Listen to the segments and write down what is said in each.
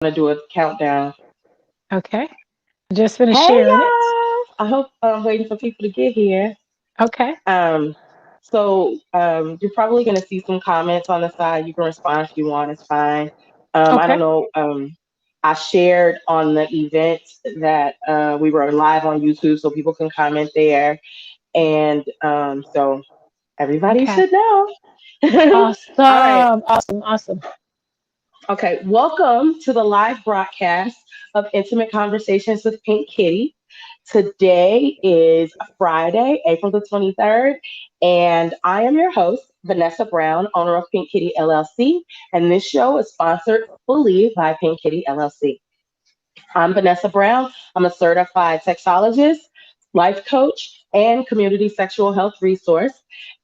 to do a countdown. Okay. Just finished Hey sharing it. y'all! I hope I'm waiting for people to get here. Okay. Um, you're probably gonna see some comments on the side. You can respond if you want. It's fine. I don't Okay. know. I shared on the event that we were live on YouTube, so people can comment there, and so everybody Okay. should know. All right. Awesome. Awesome. Awesome. Okay, welcome to the live broadcast of Intimate Conversations with Pink Kitty. Today is Friday, April the 23rd, and I am your host, Vanessa Brown, owner of Pink Kitty LLC, and this show is sponsored fully by Pink Kitty LLC. I'm Vanessa Brown. I'm a certified sexologist, life coach, and community sexual health resource.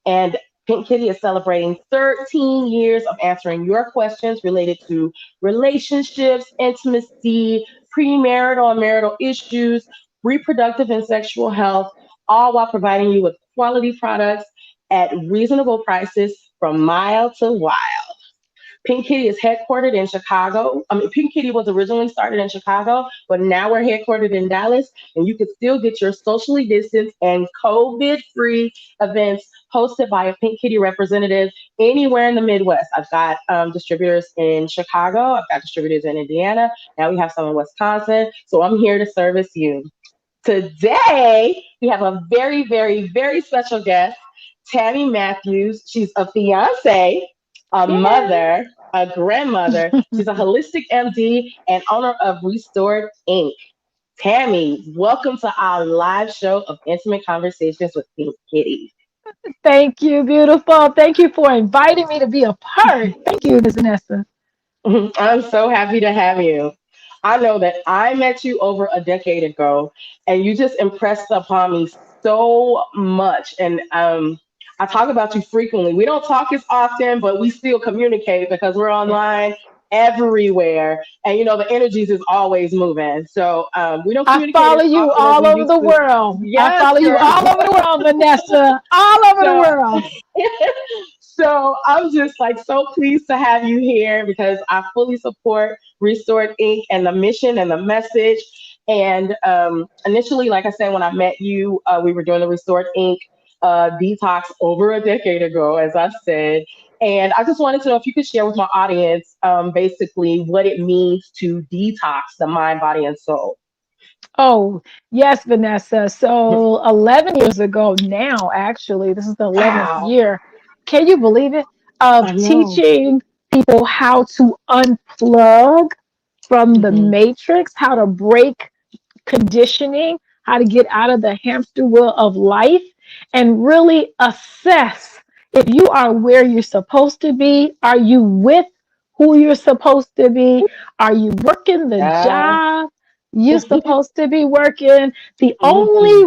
And Pink Kitty is celebrating 13 years of answering your questions related to relationships, intimacy, premarital and marital issues, reproductive and sexual health, all while providing you with quality products at reasonable prices from mile to wide. Pink Kitty is headquartered in Chicago. I mean, Pink Kitty was originally started in Chicago, but now we're headquartered in Dallas, and you can still get your socially distanced and COVID free events hosted by a Pink Kitty representative anywhere in the Midwest. I've got distributors in Chicago, I've got distributors in Indiana, now we have some in Wisconsin. So I'm here to service you. Today, we have a very, very, very special guest, Tammye Matthews. She's a fiance, a Yay. mother, a grandmother. She's a holistic MD and owner of Restored Inc. Tammye, welcome to our live show of Intimate Conversations with Pink Kitty. Thank you, beautiful. Thank you for inviting me to be a part. Thank you, Ms. Vanessa. I'm so happy to have you. I know that I met you over a decade ago, and you just impressed upon me so much. And I talk about you frequently. We don't talk as often, but we still communicate because we're Yes. online everywhere. And the energies is always moving. So we don't I communicate follow as you often as all we over used the to. world. I Yes, follow you girl. all over the world, Vanessa. All over the So world. so I'm just like so pleased to have you here because I fully support Restored Inc. and the mission and the message. And initially, like I said, when I met you, we were doing the Restored Inc. Detox over a decade ago, as I said. And I just wanted to know if you could share with my audience basically what it means to detox the mind, body, and soul. Oh, yes, Vanessa. So 11 years ago now, actually, this is the 11th Wow, year. Can you believe it? I Of know. teaching people how to unplug from the Hmm. matrix, how to break conditioning, how to get out of the hamster wheel of life, and really assess if you are where you're supposed to be. Are you with who you're supposed to be? Are you working the Yeah. job you're supposed to be working? Hmm. The only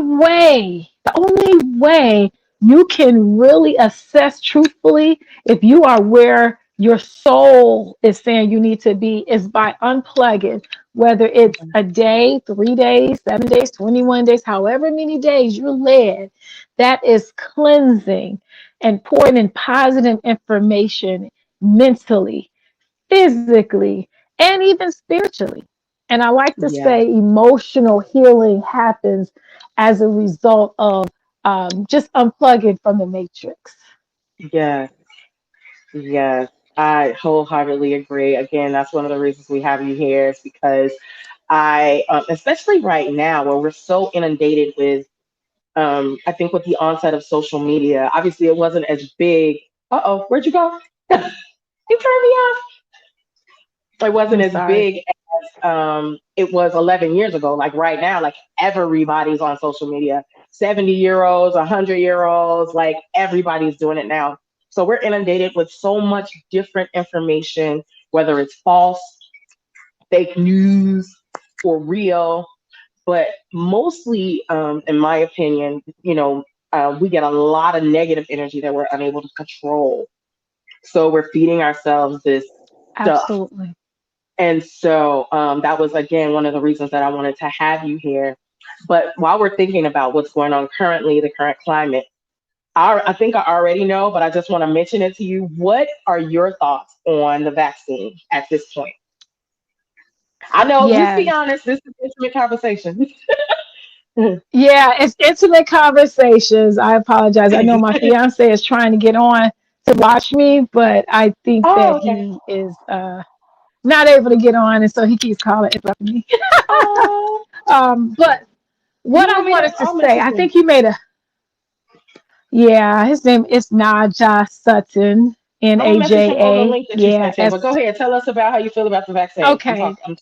way you can really assess truthfully if you are where your soul is saying you need to be is by unplugging, whether it's a day, 3 days, 7 days, 21 days, however many days you're led. That is cleansing and pouring in positive information mentally, physically, and even spiritually. And I like to Yeah. say emotional healing happens as a result of just unplugging from the matrix. Yes. Yes, I wholeheartedly agree. Again, that's one of the reasons we have you here is because especially right now where we're so inundated with, I think with the onset of social media, obviously it wasn't as big. Uh-oh, where'd you go? You turned me off. It wasn't I'm as sorry. big as it was 11 years ago. Like right now, like everybody's on social media. 70-year-olds, 100-year-olds, like everybody's doing it now. So we're inundated with so much different information, whether it's false, fake news, or real. But mostly, in my opinion, we get a lot of negative energy that we're unable to control. So we're feeding ourselves this stuff. Absolutely. And so that was, again, one of the reasons that I wanted to have you here. But while we're thinking about what's going on currently, the current climate, I think I already know, but I just want to mention it to you. What are your thoughts on the vaccine at this point? I know. Just be Yes. honest. This is intimate conversation. Yeah, it's intimate conversations. I apologize. I know my fiance is trying to get on to watch me, but I think that Oh, okay. he is not able to get on, and so he keeps calling, interrupting me. Oh, But what you I want me to? wanted to I'll say, message I him. think you made a, yeah, his name is Naja Sutton, I'm gonna message him on the Naja. link that you Yeah, sent him. But go ahead, tell us about how you feel about the vaccine. I'm okay. talking.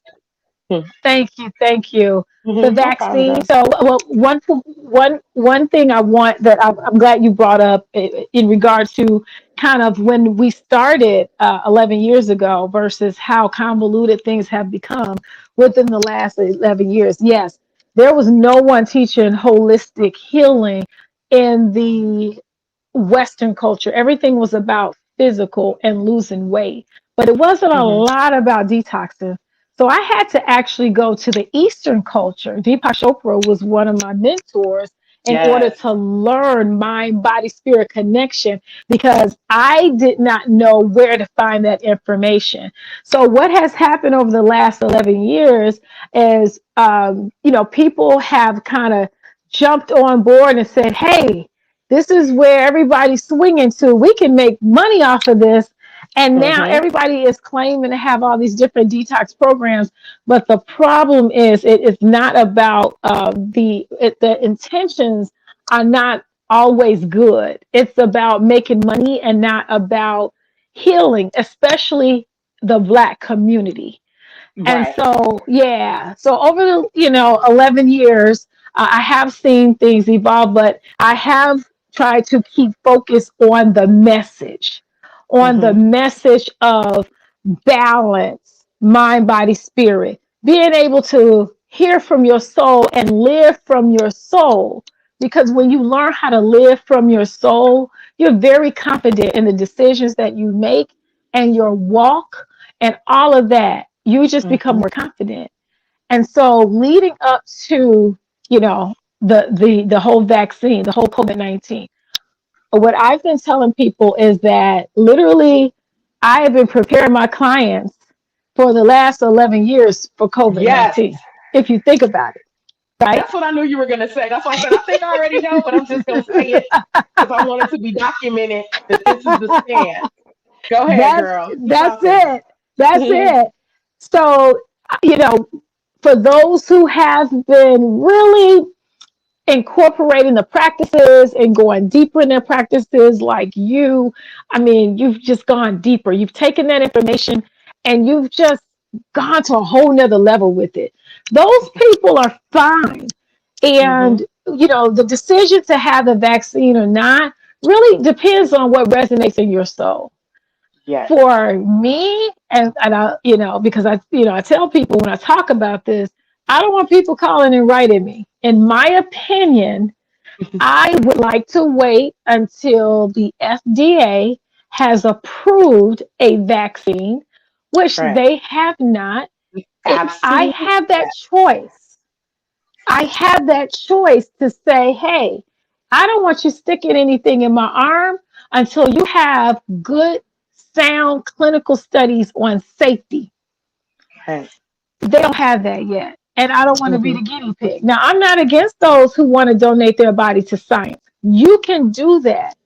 Hmm. Thank you, thank you. The No problem, vaccine. girl. So, well, one thing I want that I'm glad you brought up in regards to kind of when we started 11 years ago versus how convoluted things have become within the last 11 years. Yes, there was no one teaching holistic healing in the Western culture. Everything was about physical and losing weight, but it wasn't a Hmm. lot about detoxing. So I had to actually go to the Eastern culture. Deepak Chopra was one of my mentors in order Yes. to learn mind, body, spirit connection because I did not know where to find that information. So what has happened over the last 11 years is, people have kind of jumped on board and said, hey, this is where everybody's swinging to. We can make money off of this. And now Hmm. everybody is claiming to have all these different detox programs. But the problem is, it is not about the intentions are not always good. It's about making money and not about healing, especially the Black community. And Right. so, yeah, so over the, 11 years, I have seen things evolve, but I have tried to keep focused on the Hmm. message of balance, mind, body, spirit, being able to hear from your soul and live from your soul. Because when you learn how to live from your soul, you're very confident in the decisions that you make and your walk and all of that. You just become Hmm. more confident. And so leading up to, the whole vaccine, the whole COVID-19, what I've been telling people is that literally I have been preparing my clients for the last 11 years for COVID Yes. 19, if you think about it, right? That's what I knew you were gonna say. That's why I said I think I already know, but I'm just gonna say it because I want it to be documented that this is the stand. Go ahead, That's girl. Keep that's talking. it. That's it. So, you know, for those who have been really incorporating the practices and going deeper in their practices like you, I mean, you've just gone deeper. You've taken that information and you've just gone to a whole nother level with it. Those people are fine. Hmm. And, the decision to have the vaccine or not really depends on what resonates in your soul. Yes. For me, and I, because I tell people when I talk about this, I don't want people calling and writing me. In my opinion, I would like to wait until the FDA has approved a vaccine, which Right. they have not. I Absolutely. have that choice. I have that choice to say, hey, I don't want you sticking anything in my arm until you have good, sound clinical studies on safety. Right. They don't have that yet. And I don't want to be Hmm. the guinea pig. Now, I'm not against those who want to donate their body to science. You can do that.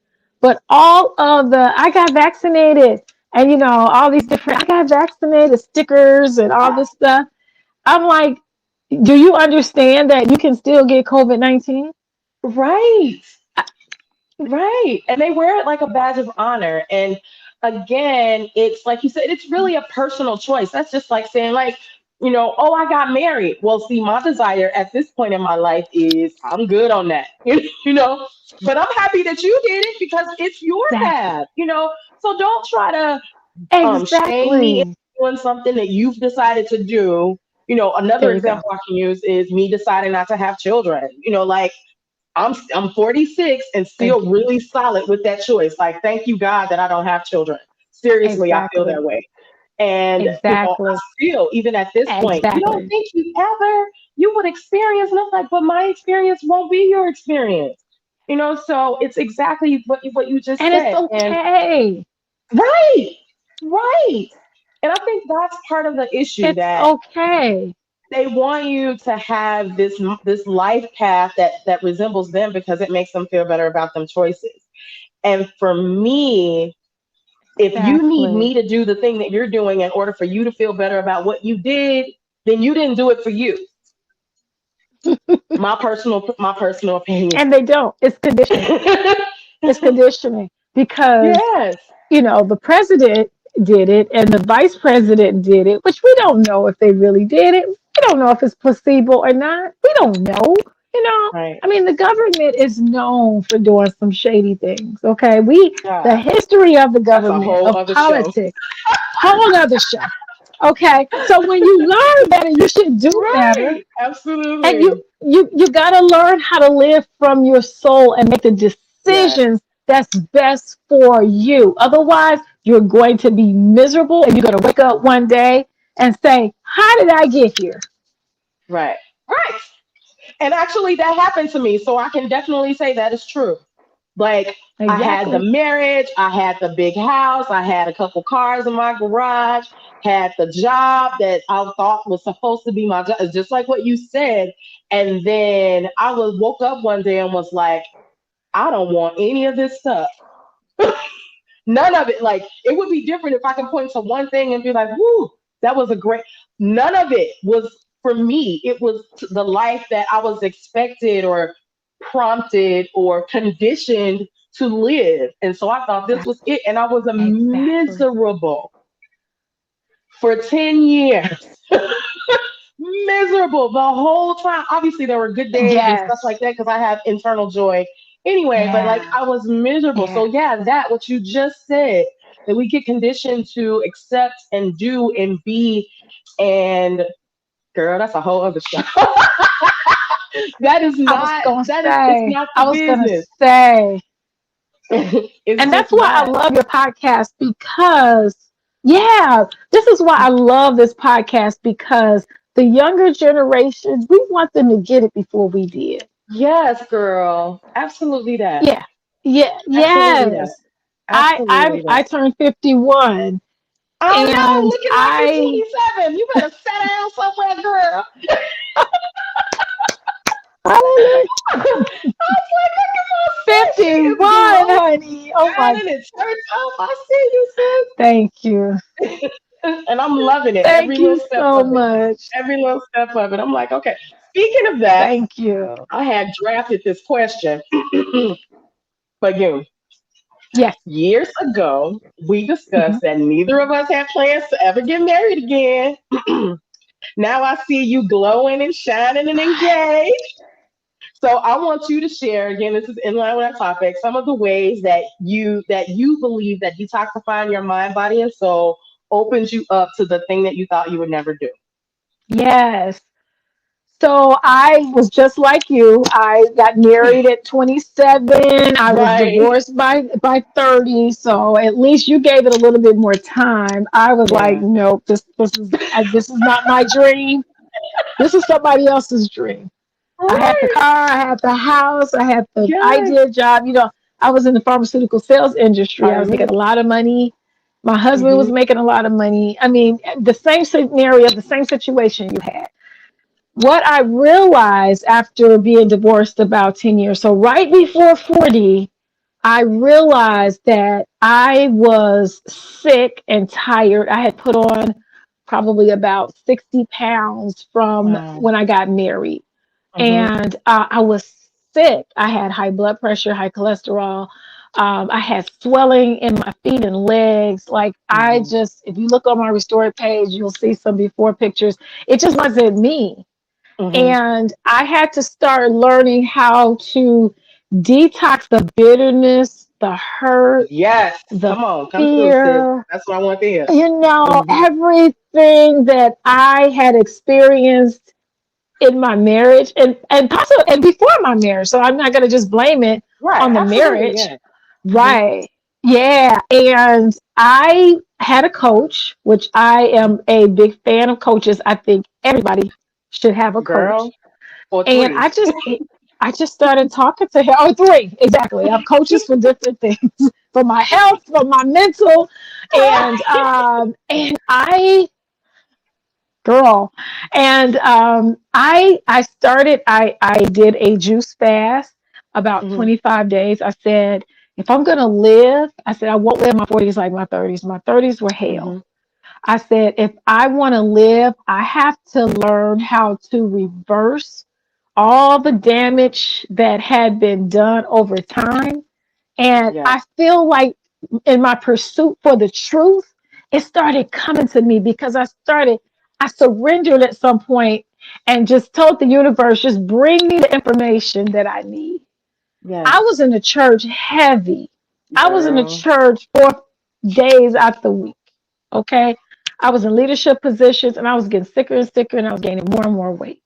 But all of I got vaccinated and, all these different, I got vaccinated stickers and all this stuff. I'm like, do you understand that you can still get COVID-19? Right. Right. And they wear it like a badge of honor. And again, it's like you said, it's really a personal choice. That's just like saying, like, oh, I got married. Well, see, my desire at this point in my life is I'm good on that, but I'm happy that you did it because it's your Exactly. path, So don't try to shame me into Exactly. doing something that you've decided to do. Another There you go. example I can use is me deciding not to have children. Like I'm 46 and Thank still you. really solid with that choice. Like, thank you, God, that I don't have children. Seriously, I feel that Exactly. way. And I Exactly. feel even at this point, you don't Exactly. think you would experience nothing like, but my experience won't be your experience. So it's exactly what you just And it's said. And okay. right, right. And I think that's part of the issue, It's that okay. they want you to have this life path that resembles them because it makes them feel better about them choices. And for me, if you need me Exactly. to do the thing that you're doing in order for you to feel better about what you did, then you didn't do it for you. My personal opinion. And they don't. It's conditioning. It's conditioning because, Yes. the president did it and the vice president did it, which we don't know if they really did it. We don't know if it's placebo or not. We don't know. You know, Right. I mean, the government is known for doing some shady things. Okay. The God, history of the that's a government, whole of other show. politics, whole other show. Okay. So when you learn better, you should do better. Right. And you Absolutely. you got to learn how to live from your soul and make the Yes. decisions that's best for you. Otherwise, you're going to be miserable and you're going to wake up one day and say, how did I get here? Right. Right. And actually, that happened to me. So I can definitely say that is true. Like, I had the Exactly. marriage, I had the big house, I had a couple cars in my garage, had the job that I thought was supposed to be my job. It's just like what you said. And then I was woke up one day and was like, I don't want any of this stuff. None of it. Like, it would be different if I can point to one thing and be like, whoo, that was a great. None of it was for me. It was the life that I was expected or prompted or conditioned to live. And so I thought this was it. And I was a Exactly. miserable for 10 years. Miserable the whole time. Obviously, there were good days and stuff Yes. like that because I have internal joy anyway, but like Yeah. I was miserable. So, Yeah. yeah, that what you just said, that we get conditioned to accept and do and be. And girl, that's a whole other show. That is I was not, going to that is, it's say, not I the was going to business. say, It's and just that's why I not. love your podcast because, yeah, this is why I love this podcast because the younger generations, we want them to get it before we did. Yes, girl. Absolutely that. Yeah. Yeah. Absolutely that. Yes. I Absolutely I that. turned 51 Oh no, and looking like you're I 27. You better sit down somewhere, girl. hallelujah, I was like, look at my sis. She is 51, grown, honey. Oh my shining and church up. I see you, thank you. sis. And I'm loving it. Every Thank little you step so of it. much. Every little step of it. I'm like, okay. Speaking of that, Thank you. I had drafted this question for you. Yes. Years ago, we discussed Mhm. that neither of us had plans to ever get married again. Now I see you glowing and shining and engaged. So I want you to share again. This is in line with our topic. Some of the ways that you believe that detoxifying your mind, body, and soul opens you up to the thing that you thought you would never do. Yes. So I was just like you. I got married at 27. I was Right. divorced by 30. So at least you gave it a little bit more time. I was like, Yeah. nope, this is not my dream. This is somebody else's dream. I had the Right. car, I had the house, I had the Yes. ideal job. I was in the pharmaceutical sales industry. I I was making remember. a lot of money. My husband was Hmm. making a lot of money. I mean, the same scenario, the same situation you had. What I realized after being divorced about 10 years, so right before 40, I realized that I was sick and tired. I had put on probably about 60 pounds from Wow. when I got married. Hmm. And I was sick. I had high blood pressure, high cholesterol. I had swelling in my feet and legs. Like, Hmm. if you look on my restored page, you'll see some before pictures. It just wasn't me. Hmm. And I had to start learning how to detox the bitterness, the hurt, Yes. the Come on. Come through, sis. fear, That's what I want to hear. Hmm. everything that I had experienced in my marriage and possibly and before my marriage. So I'm not going to just blame it Right. on the Absolutely. marriage. Yeah. Hmm. Right. Yeah. And I had a coach, which I am a big fan of coaches. I think everybody should have a coach. Girl or And three. I just started talking to him. Oh, three, exactly. I have coaches for different things, for my health, for my mental, and I, girl, and I started. I did a juice fast about Hmm. 25 days. I said, if I'm gonna live, I said I won't live my 40s like my 30s. My 30s were hell. Hmm. I said, if I want to live, I have to learn how to reverse all the damage that had been done over time. And Yes. I feel like in my pursuit for the truth, it started coming to me because I surrendered at some point and just told the universe, just bring me the information that I need. Yes. I was in the church heavy. I was in the Girl. church 4 days out the week. Okay. I was in leadership positions and I was getting sicker and sicker and I was gaining more and more weight.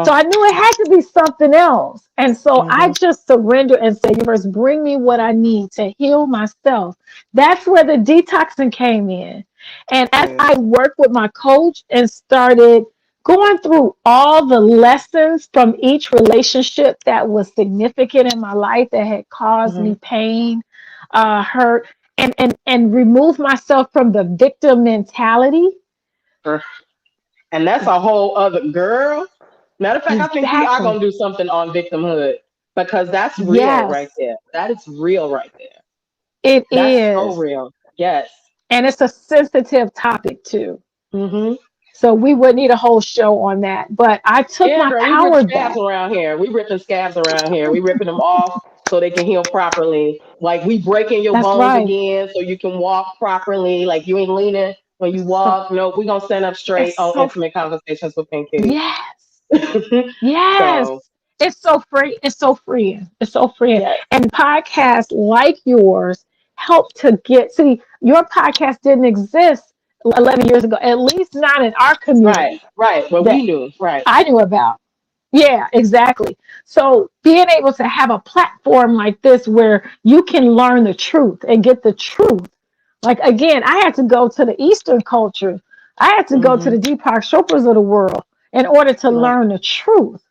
So Oh. I knew it had to be something else. And so I Hmm. just surrendered and said, universe, bring me what I need to heal myself. That's where the detoxing came in. And as Yes. I worked with my coach and started going through all the lessons from each relationship that was significant in my life that had caused Hmm. me pain, hurt, and remove myself from the victim mentality. And that's a whole other girl. Matter of fact, I think we are Exactly. gonna do something on victimhood because that's real right Yes, there. That is real right there. it That's so is. real. Yes. And it's a sensitive topic too. Hmm. So we would need a whole show on that. But I took Yeah, my girl, we rip power scabs back. around here. We ripping scabs around here. We ripping them off so they can heal properly. Like we breaking your That's bones right. again so you can walk properly. Like you ain't leaning when you So walk. No, we gonna stand up it's straight on so intimate conversations with Pink Kitty. yes. Yes. So It's so free. It's so freeing. It's so freeing. yeah, And podcasts like yours help to get, see, your podcast didn't exist 11 years ago, at least not in our right, community right. What that we knew, right. I knew about. Yeah, exactly. So being able to have a platform like this where you can learn the truth and get the truth. Like again, I had to go to the Eastern culture. I had to go to Hmm. the Deepak Chopras of the world in order to Right, learn the truth.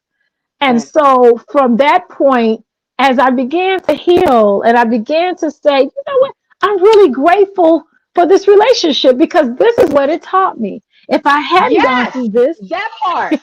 And right. so from that point, as I began to heal and I began to say, you know what, I'm really grateful for this relationship because this is what it taught me. If I hadn't gone Yes, through this, that part.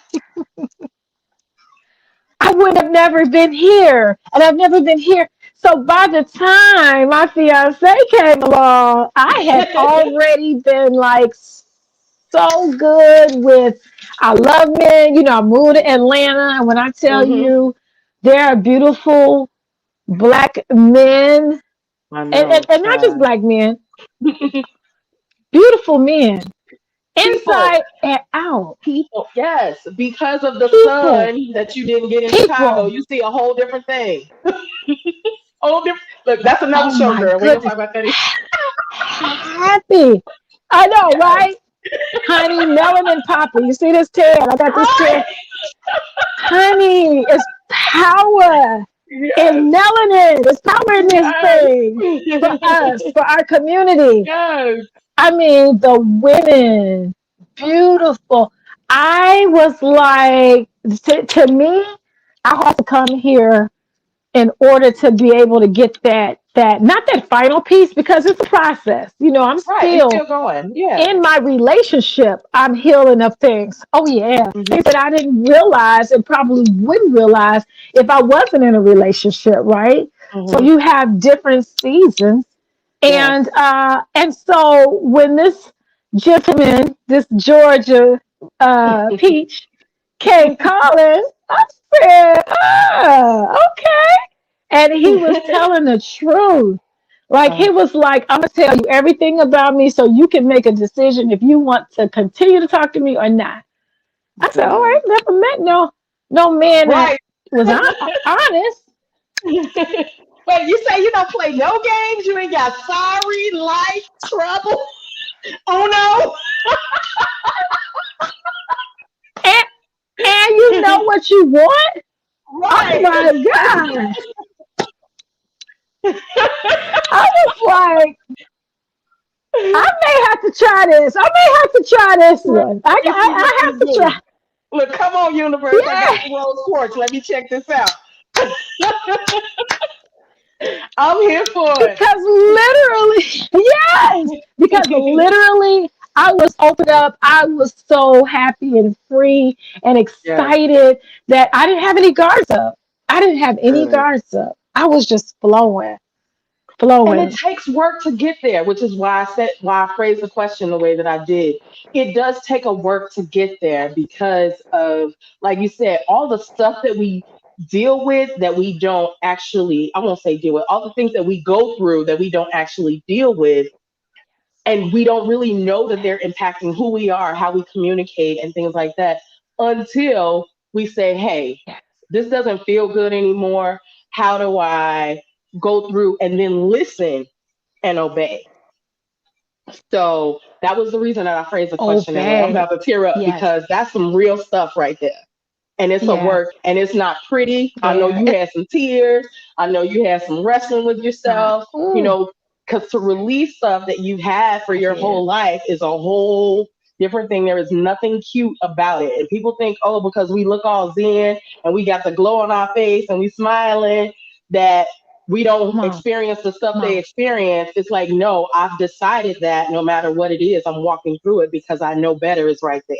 I would have never been here. And I've never been here. So by the time my fiance came along, I had already been like so good with I love men. You know, I moved to Atlanta. And when I tell Hmm. you there are beautiful black men I and, know, and not just child. black men, beautiful men People. inside and out. People, yes, because of the People, sun that you didn't get in Chicago, people. you see a whole different thing. Whole different. Look, that's another Oh show, my girl. We ain't gonna goodness. talk about that. Either. Happy. I know, Yes, right? Honey, melanin popping. You see this tan? I got this tan. right. Honey, it's power Yes, in melanin. There's power in this yes, thing for us, for our community. yes. I mean, the women, beautiful. I was like, to me, I had to come here in order to be able to get that not that final piece because it's a process. You know, I'm Right, we still still going. Yeah. in my relationship, I'm healing of things. Oh, yeah. Hmm. Things that I didn't realize and probably wouldn't realize if I wasn't in a relationship, right? So Hmm. you have different seasons. Yes. And so when this gentleman, this Georgia peach, came calling, I said, okay. And he was telling the truth. Like uh, he was like, I'm gonna tell you everything about me so you can make a decision if you want to continue to talk to me or not. I said, all right, good. never met no man that Right. was honest. Wait, you say you don't play no games? You ain't got sorry, life, trouble? Oh no. And and you know what you want? Oh Right. my God. I was like, I may have to try this. I may have to try this Let one. me see what I this have to do. try. Look, come on, universe. I got Yeah. some rose quartz. Let me check this out. I'm here for it. Because literally, yes, because literally I was opened up. I was so happy and free and Yes, excited that I didn't have any guards up. I didn't have any good. guards up. I was just flowing, And it flowing. takes work to get there, which is why I phrased the question the way that I did. It does take a work to get there because of, like you said, all the stuff that we deal with that we don't actually, I won't say deal with, all the things that we go through that we don't actually deal with. And we don't really know that they're impacting who we are, how we communicate, and things like that until we say, hey, Yes. this doesn't feel good anymore. How do I go through and then listen and obey? So that was the reason that I phrased the question that way. I'm Obey. about to tear up Yes. because that's some real stuff right there. And it's a Yes. work and it's not pretty. I know Yeah. you It's had some tears. I know you had some wrestling with not. yourself, Ooh, because to release stuff that you've had for I your did. whole life is a whole different thing. There is nothing cute about it. And people think, oh, because we look all zen and we got the glow on our face and we smiling, that we don't Come on. experience the stuff Come they on. experience. It's like, no, I've decided that no matter what it is, I'm walking through it because I know better is right there.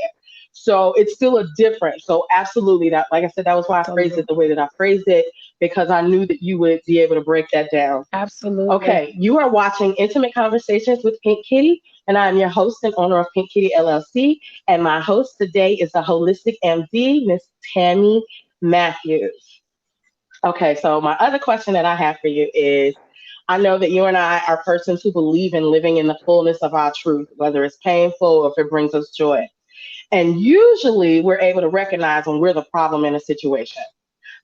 So it's still a difference. So absolutely that, like I said, that was why I phrased it Absolutely. the way that I phrased it, because I knew that you would be able to break that down. Absolutely. Okay, you are watching Intimate Conversations with Pink Kitty, and I'm your host and owner of Pink Kitty LLC. And my host today is the holistic MD, Miss Tammye Matthews. Okay, so my other question that I have for you is, I know that you and I are persons who believe in living in the fullness of our truth, whether it's painful or if it brings us joy. And usually we're able to recognize when we're the problem in a situation.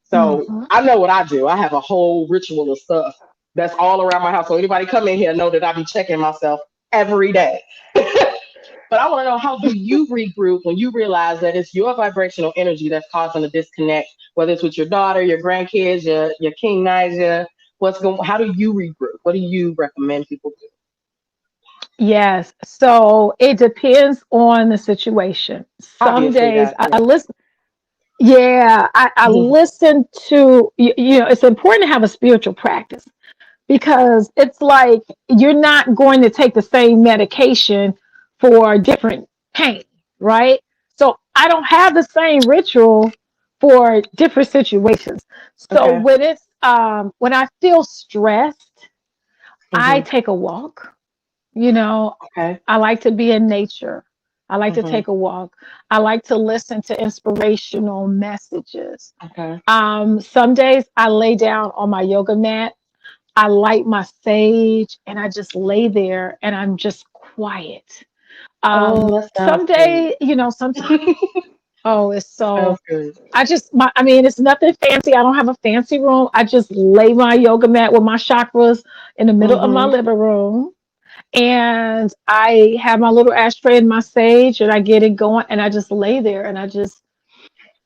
So Hmm. I know what I do. I have a whole ritual of stuff that's all around my house. So anybody come in here know that I be checking myself every day. But I want to know, how do you regroup when you realize that it's your vibrational energy that's causing a disconnect, whether it's with your daughter, your grandkids, your King Nigel, what's going, how do you regroup? What do you recommend people do? Yes. So it depends on the situation. Some Obviously days that, I yeah. listen. Yeah, I listen to, it's important to have a spiritual practice because it's like you're not going to take the same medication for different pain, right? So I don't have the same ritual for different situations. So Okay. when I feel stressed, I Mm-hmm. take a walk. You know, Okay. I like to be in nature. I like to Mm-hmm. take a walk. I like to listen to inspirational messages. Okay. Some days I lay down on my yoga mat. I light my sage and I just lay there and I'm just quiet. Oh, that sounds Some good. day, sometimes, oh, it's so, Sounds good. I mean, it's nothing fancy. I don't have a fancy room. I just lay my yoga mat with my chakras in the middle of my Mm-hmm. living room and I have my little ashtray and my sage, and I get it going, and I just lay there and I just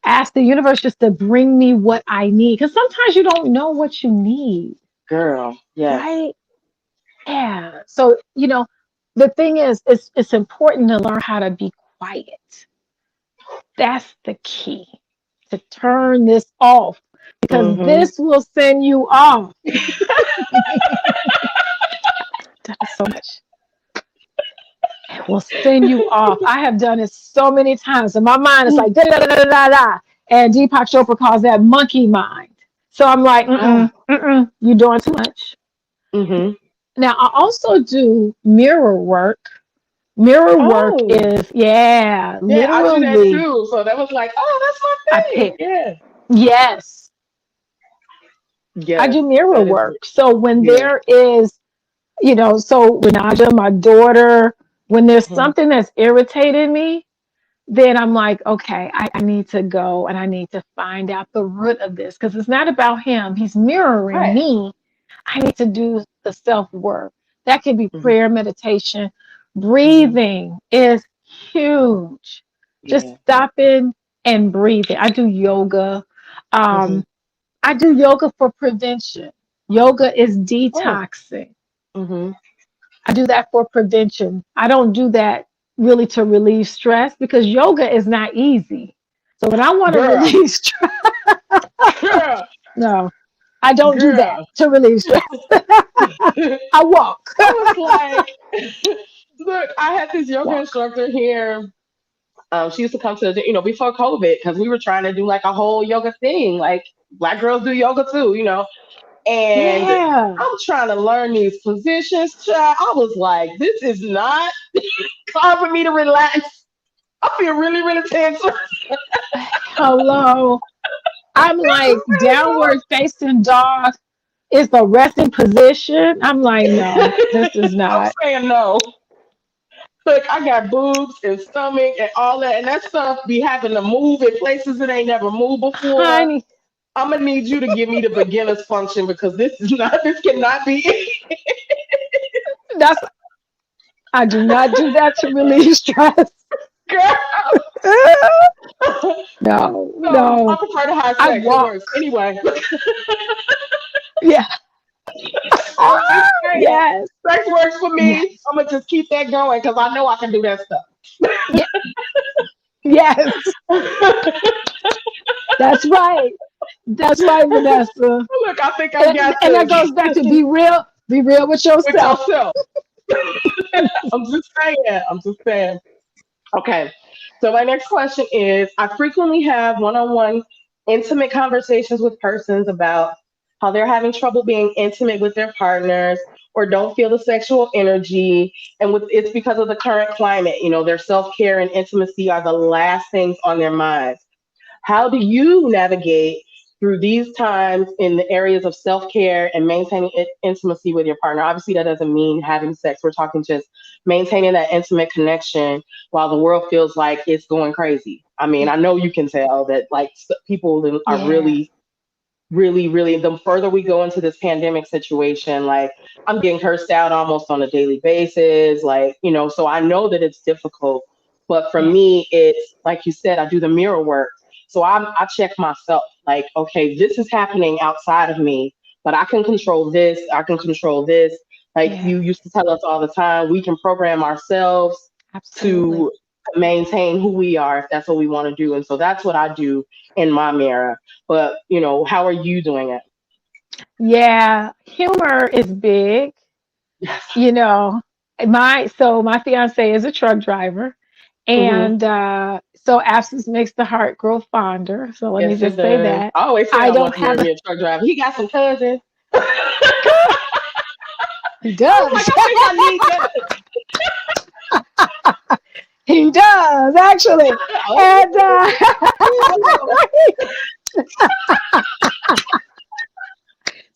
ask the universe just to bring me what I need. Because sometimes you don't know what you need, Girl, yes. right? Yeah. So, the thing is, it's important to learn how to be quiet. That's the key to turn this off because Mm-hmm. this will send you off. Done it so much. It will send you off. I have done it so many times. And my mind is like da da da da da da. And Deepak Chopra calls that monkey mind. So I'm like, Ah. you're doing too much. Mm-hmm. Now I also do mirror work. Mirror work Oh, is, yeah, yeah, I do that literally too. So that was like, oh, that's I my thing. pick. Yeah. Yes, I Yes, do mirror that is, work. So when yeah. there is, so Renaja, my daughter, when there's Mm-hmm. something that's irritating me, then I'm like, okay, I need to go and I need to find out the root of this because it's not about him. He's mirroring Right. me. I need to do the self work. That could be Mm-hmm. prayer, meditation. Mm-hmm. Breathing is huge. Just Yeah. stopping and breathing. I do yoga. Mm-hmm. Um, I do yoga for prevention. Yoga is Oh. detoxing. Mm-hmm. I do that for prevention. I don't do that really to relieve stress because yoga is not easy. So when I want to Girl. relieve stress, Girl. no. I don't do that girl. to relieve stress. I I walk. was like, look, I had this yoga Walk. instructor here. She used to come to the, before COVID, because we were trying to do like a whole yoga thing. Like black girls do yoga too. And Yeah. I'm trying to learn these positions, child. I was like, this is not time for me to relax. I feel really, really tense. Hello. I'm like downward Really facing dog is the resting position. I'm like, no, hard. this is I'm not. saying no. Look, I got boobs and stomach and all that, and that stuff be having to move in places it ain't never moved before. Honey, I'm gonna need you to give me the beginner's function because this cannot be that's I do not do that to relieve stress. girl. No, So I no. prefer to have I sex. It walk. works anyway. Yeah. I'm just saying, Yes. sex works for me. Yes. I'm gonna just keep that going because I know I can do that Yeah. Yes. stuff. That's right. That's right, Vanessa. Look, I think I got And that this goes back to be real. Be real with with yourself. yourself. I'm just saying. I'm just saying. Okay. So my next question is: I frequently have one-on-one intimate conversations with persons about how they're having trouble being intimate with their partners or don't feel the sexual energy, and it's because of the current climate. Their self-care and intimacy are the last things on their minds. How do you navigate through these times in the areas of self care and maintaining intimacy with your partner? Obviously, that doesn't mean having sex. We're talking just maintaining that intimate connection while the world feels like it's going crazy. I mean, I know you can tell that like people are Yeah. really really, really, the further we go into this pandemic situation, like I'm getting cursed out almost on a daily basis. Like, so I know that it's difficult. But for Yeah. me, it's like you said, I do the mirror work. So I check myself like, okay, this is happening outside of me, but I can control this. I can control this. Like Yeah. you used to tell us all the time, we can program ourselves Absolutely. to maintain who we are if that's what we want to do. And so that's what I do in my mirror. But, how are you doing it? Yeah. Humor is big. Yes. You know, my fiance is a truck driver, Hmm. and so absence makes the heart grow fonder. So let me Yes, it just say does. that I always said I I don't want to marry have a me a truck driver. He got some cousins. good. He I was like, does. I think I need that. He does actually, and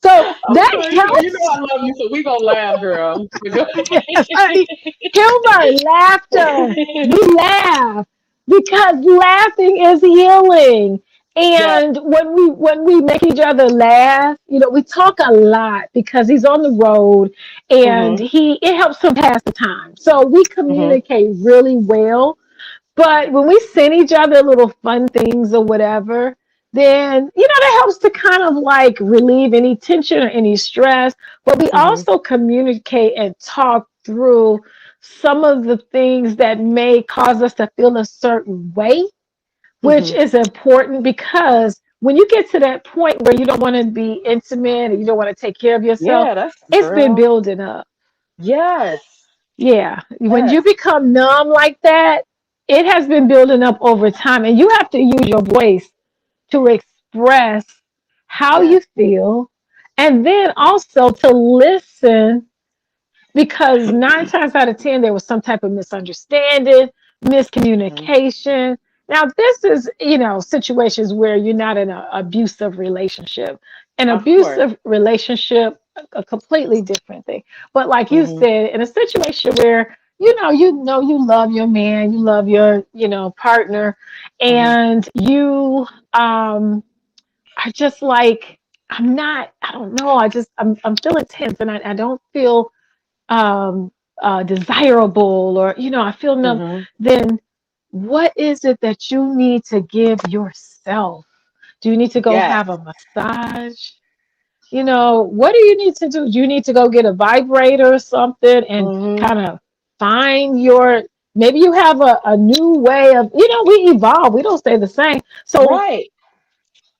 so I'm that sorry. helps. I love you, so we gonna laugh, girl. Yes, honey. Humor, laughter. We laugh because laughing is healing. Yeah. And when we make each other laugh, we talk a lot because he's on the road and Mhm. he it helps him pass the time. So we Mhm. communicate really well. But when we send each other little fun things or whatever, then, that helps to kind of like relieve any tension or any stress. But we Mhm. also communicate and talk through some of the things that may cause us to feel a certain way, which Mhm. is important because when you get to that point where you don't want to be intimate and you don't want to take care of yourself, Yeah, that's it's been girl. building up. Yes. Yeah, when Yes. you become numb like that, it has been building up over time, and you have to use your voice to express how Yes. you feel, and then also to listen because 9 times out of 10 there was some type of misunderstanding, Mhm. miscommunication. Now this is, situations where you're not in an abusive relationship. An Of course. abusive relationship, a completely different thing. But like you Mhm. said, in a situation where you love your man, you love your partner, Mhm. and you are just like, I don't know, I'm feeling tense, and I don't feel um, desirable, or I feel numb, Mhm. then what is it that you need to give yourself? Do you need to go Yes. have a massage? What do you need to do? You need to go get a vibrator or something and Mhm. kind of find maybe you have a new way of, we evolve, we don't stay the same. So Right.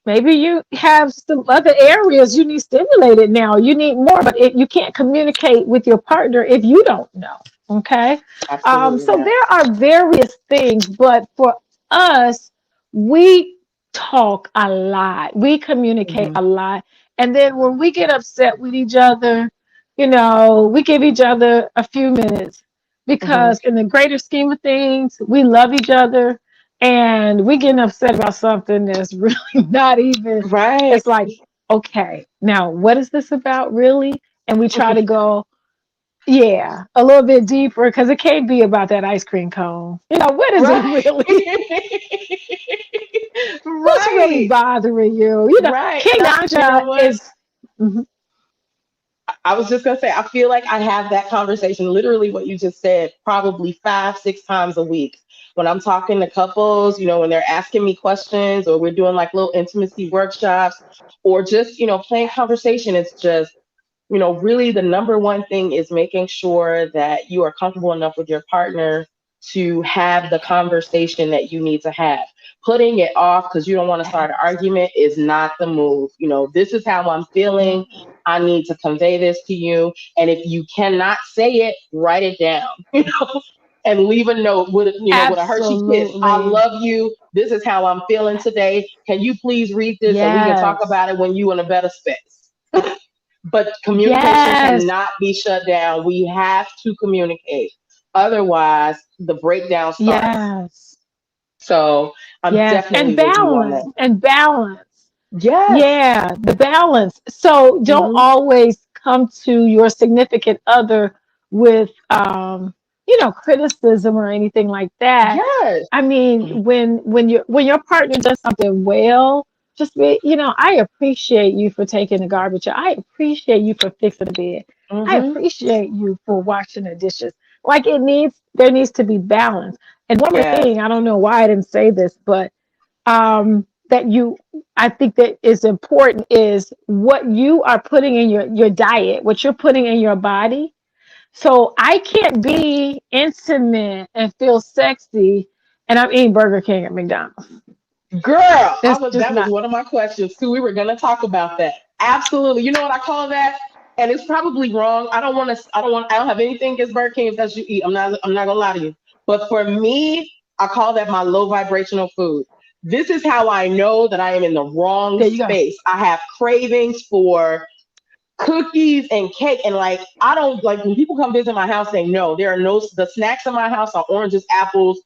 Maybe you have some other areas you need stimulated now. You need more, but you can't communicate with your partner if you don't know. Okay. Absolutely So not. there are various things, but for us, we talk a lot, we communicate Hmm. a lot. And then when we get upset with each other, we give each other a few minutes Hmm. because, in the greater scheme of things, we love each other and we getting upset about something that's really not even, Right. it's like, okay, now what is this about really? And we try to go, yeah, a little bit deeper because it can't be about that ice cream cone. What is it Right. really? What's really Right. bothering you? Right. King And you know Naja what? is, mhm, I was just gonna say, I feel like I have that conversation, literally what you just said, probably 5, 6 times a week. When I'm talking to couples, when they're asking me questions or we're doing like little intimacy workshops or just, plain conversation, it's just, really the number one thing is making sure that you are comfortable enough with your partner to have the conversation that you need to have. Putting it off because you don't want to start an argument is not the move. This is how I'm feeling. I need to convey this to you. And if you cannot say it, write it down, and leave a note with a Hershey kiss. I absolutely. love you. This is how I'm feeling today. Can you please read this so we can talk Yes. about it when you in a better space? But communication Yes. cannot be shut down. We have to communicate. Otherwise, the breakdown starts. Yes. So I'm Yes. And definitely with you on balance. that. And balance. Yes. Yeah, the balance. So don't Hmm. always come to your significant other with criticism or anything like that. Yes. I mean, when your partner does something well, just be, I appreciate you for taking the garbage out. I appreciate you for fixing the bed. I Hmm. appreciate you for washing the dishes. Like, there needs to be balance. And one more Yes. thing, I don't know why I didn't say this, but that I think that is important is what you are putting in your diet, what you're putting in your body. So I can't be intimate and feel sexy and I'm eating Burger King at McDonald's. Girl, It's just that was not. one of my questions too. We were gonna talk about that. Absolutely. You know what I call that? And it's probably wrong. I don't have anything against Burger King if that's what you eat. I'm not gonna lie to you. But for me, I call that my low vibrational food. This is how I know that I am in the wrong There you go. space. I have cravings for cookies and cake, and like I don't like when people come visit my house, they know there are no the snacks in my house are oranges, apples,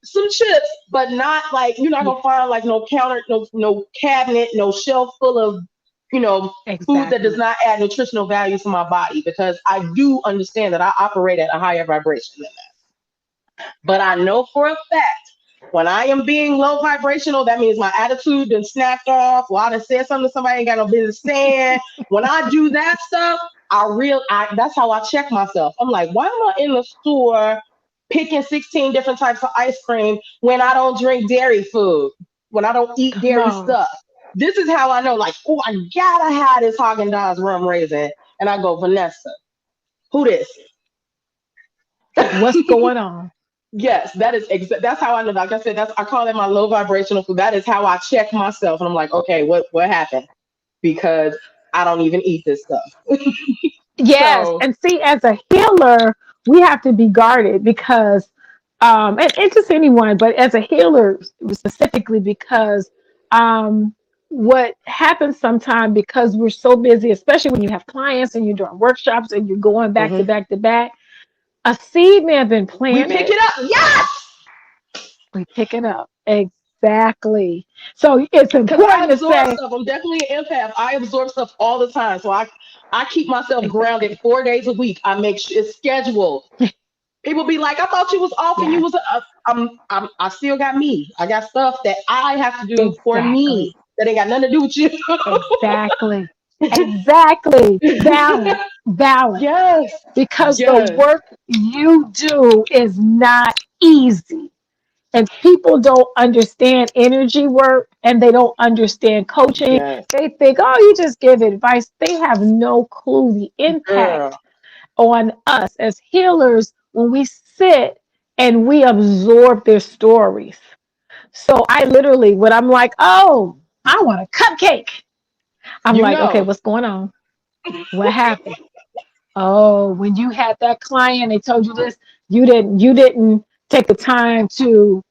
some chips, but not like you're not Yeah, gonna find like no counter, no cabinet, no shelf full of you know food that does exactly. not add nutritional value to my body, because I do understand that I operate at a higher vibration than that. But I know for a fact when I am being low vibrational, that means my attitude done snapped off. Well, I done said something to somebody ain't got no business saying. When I do that stuff, that's how I check myself. I'm like, why am I in the store picking 16 different types of ice cream when I don't drink dairy food, when I don't eat Come dairy on. stuff? This is how I know, like, oh, I gotta have this Haagen Dazs rum raisin. And I go, Vanessa, who this? What's going on? Yes, that's how I know. Like I said, I call it my low vibrational food. That is how I check myself, and I'm like, okay, what happened? Because I don't even eat this stuff. Yes, So, and see, as a healer, we have to be guarded because, and just anyone, but as a healer specifically, because what happens sometimes because we're so busy, especially when you have clients and you're doing workshops and you're going back to mhm, back to back, a seed may have been we pick planted. it up. Yes, We pick it up. Exactly. So it's because I important to absorb say, stuff. I'm definitely an empath. I absorb stuff all the time. So I keep myself grounded exactly. 4 days a week. I make sure it's scheduled. People be like, I thought you was off and you Yes, was. I still got me. I got stuff that I have to do for exactly. me that ain't got nothing to do with you. Exactly. Exactly. Balance. Balance. Yes. Because the Yes. work you do is not easy. And people don't understand energy work and they don't understand coaching. Yes. They think, oh, you just give advice. They have no clue the Girl. impact on us as healers when we sit and we absorb their stories. So I literally, when I'm like, oh, I want a cupcake, I'm You like, okay, know. what's going on? What happened? Oh, when you had that client, they told you this, you didn't take the time to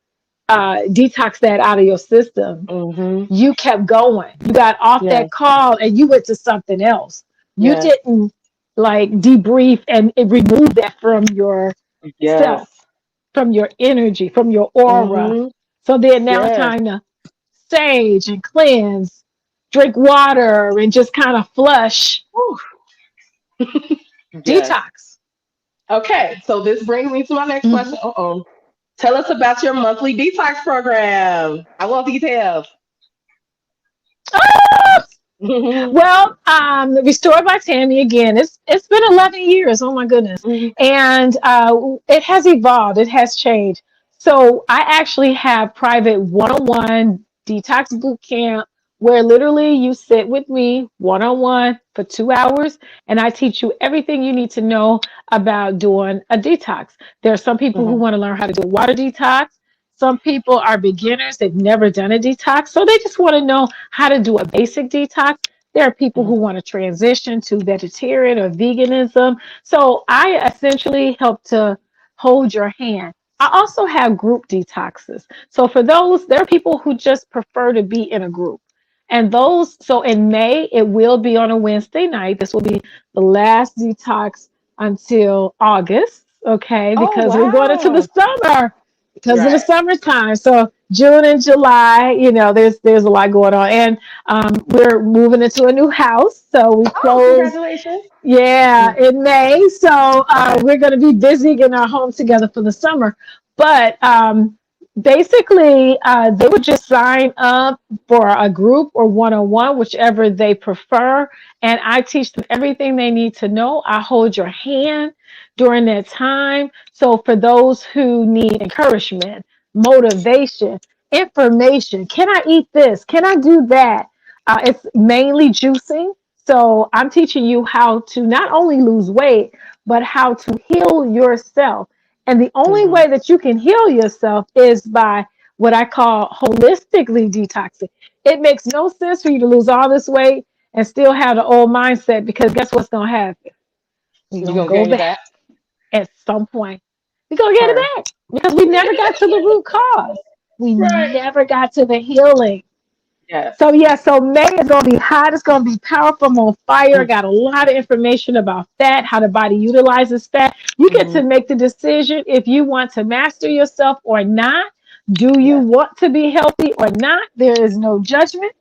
detox that out of your system. Mm-hmm. You kept going. You got off that Yes. call and you went to something else. You Yes. didn't like debrief and remove that from your self, Yes. from your energy, from your aura. Mm-hmm. So then now it's Yes. time to sage and cleanse, drink water, and just kind of flush, Whew. Yes. detox. Okay. So this brings me to my next Mhm. question. Uh-oh. Tell us about your monthly detox program. I want details. Mm-hmm. Well, restored by Tammye again. It's been 11 years. Oh my goodness, and it has evolved. It has changed. So I actually have private one-on-one detox boot camp where literally you sit with me one-on-one for 2 hours, and I teach you everything you need to know about doing a detox. There are some people who Mm-hmm. want to learn how to do a water detox. Some people are beginners, they've never done a detox, so they just want to know how to do a basic detox. There are people who want to transition to vegetarian or veganism. So I essentially help to hold your hand. I also have group detoxes. So for those, there are people who just prefer to be in a group. And those, so in May, it will be on a Wednesday night. This will be the last detox until August, okay? Oh Because we're going into the wow. summer because of the Right. summertime. So June and July, there's a lot going on. And we're moving into a new house, so we Oh, closed, congratulations. yeah, Mm. in May. So Okay. we're going to be busy getting our home together for the summer. But basically, they would just sign up for a group or one-on-one, whichever they prefer, and I teach them everything they need to know. I hold your hand during that time. So for those who need encouragement, motivation, information, can I eat this? Can I do that? It's mainly juicing. So I'm teaching you how to not only lose weight, but how to heal yourself. And the only Mm-hmm. way that you can heal yourself is by what I call holistically detoxing. It makes no sense for you to lose all this weight and still have the old mindset because guess what's going to happen? You're You going to gonna go gain it back back? at some point. We're going to get it Her. back because we never got to the root cause. We Right. never got to the healing. Yes. So yeah, so May is gonna be hot. It's gonna be powerful. I'm on fire. I got a lot of information about fat, how the body utilizes fat. You get Mm-hmm. to make the decision if you want to master yourself or not. Do you Yes. want to be healthy or not? There is no judgment.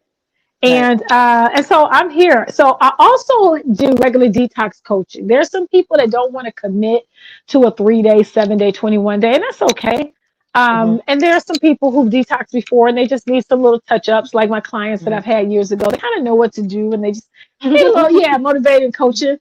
Right. And so I'm here. So I also do regular detox coaching. There's some people that don't want to commit to a 3 day, 7 day, 21 day, and that's okay. Mm-hmm. And there are some people who've detoxed before and they just need some little touch ups, like my clients that I've had years ago. They kind of know what to do and they just need a little, Mm-hmm. yeah, motivated coaching.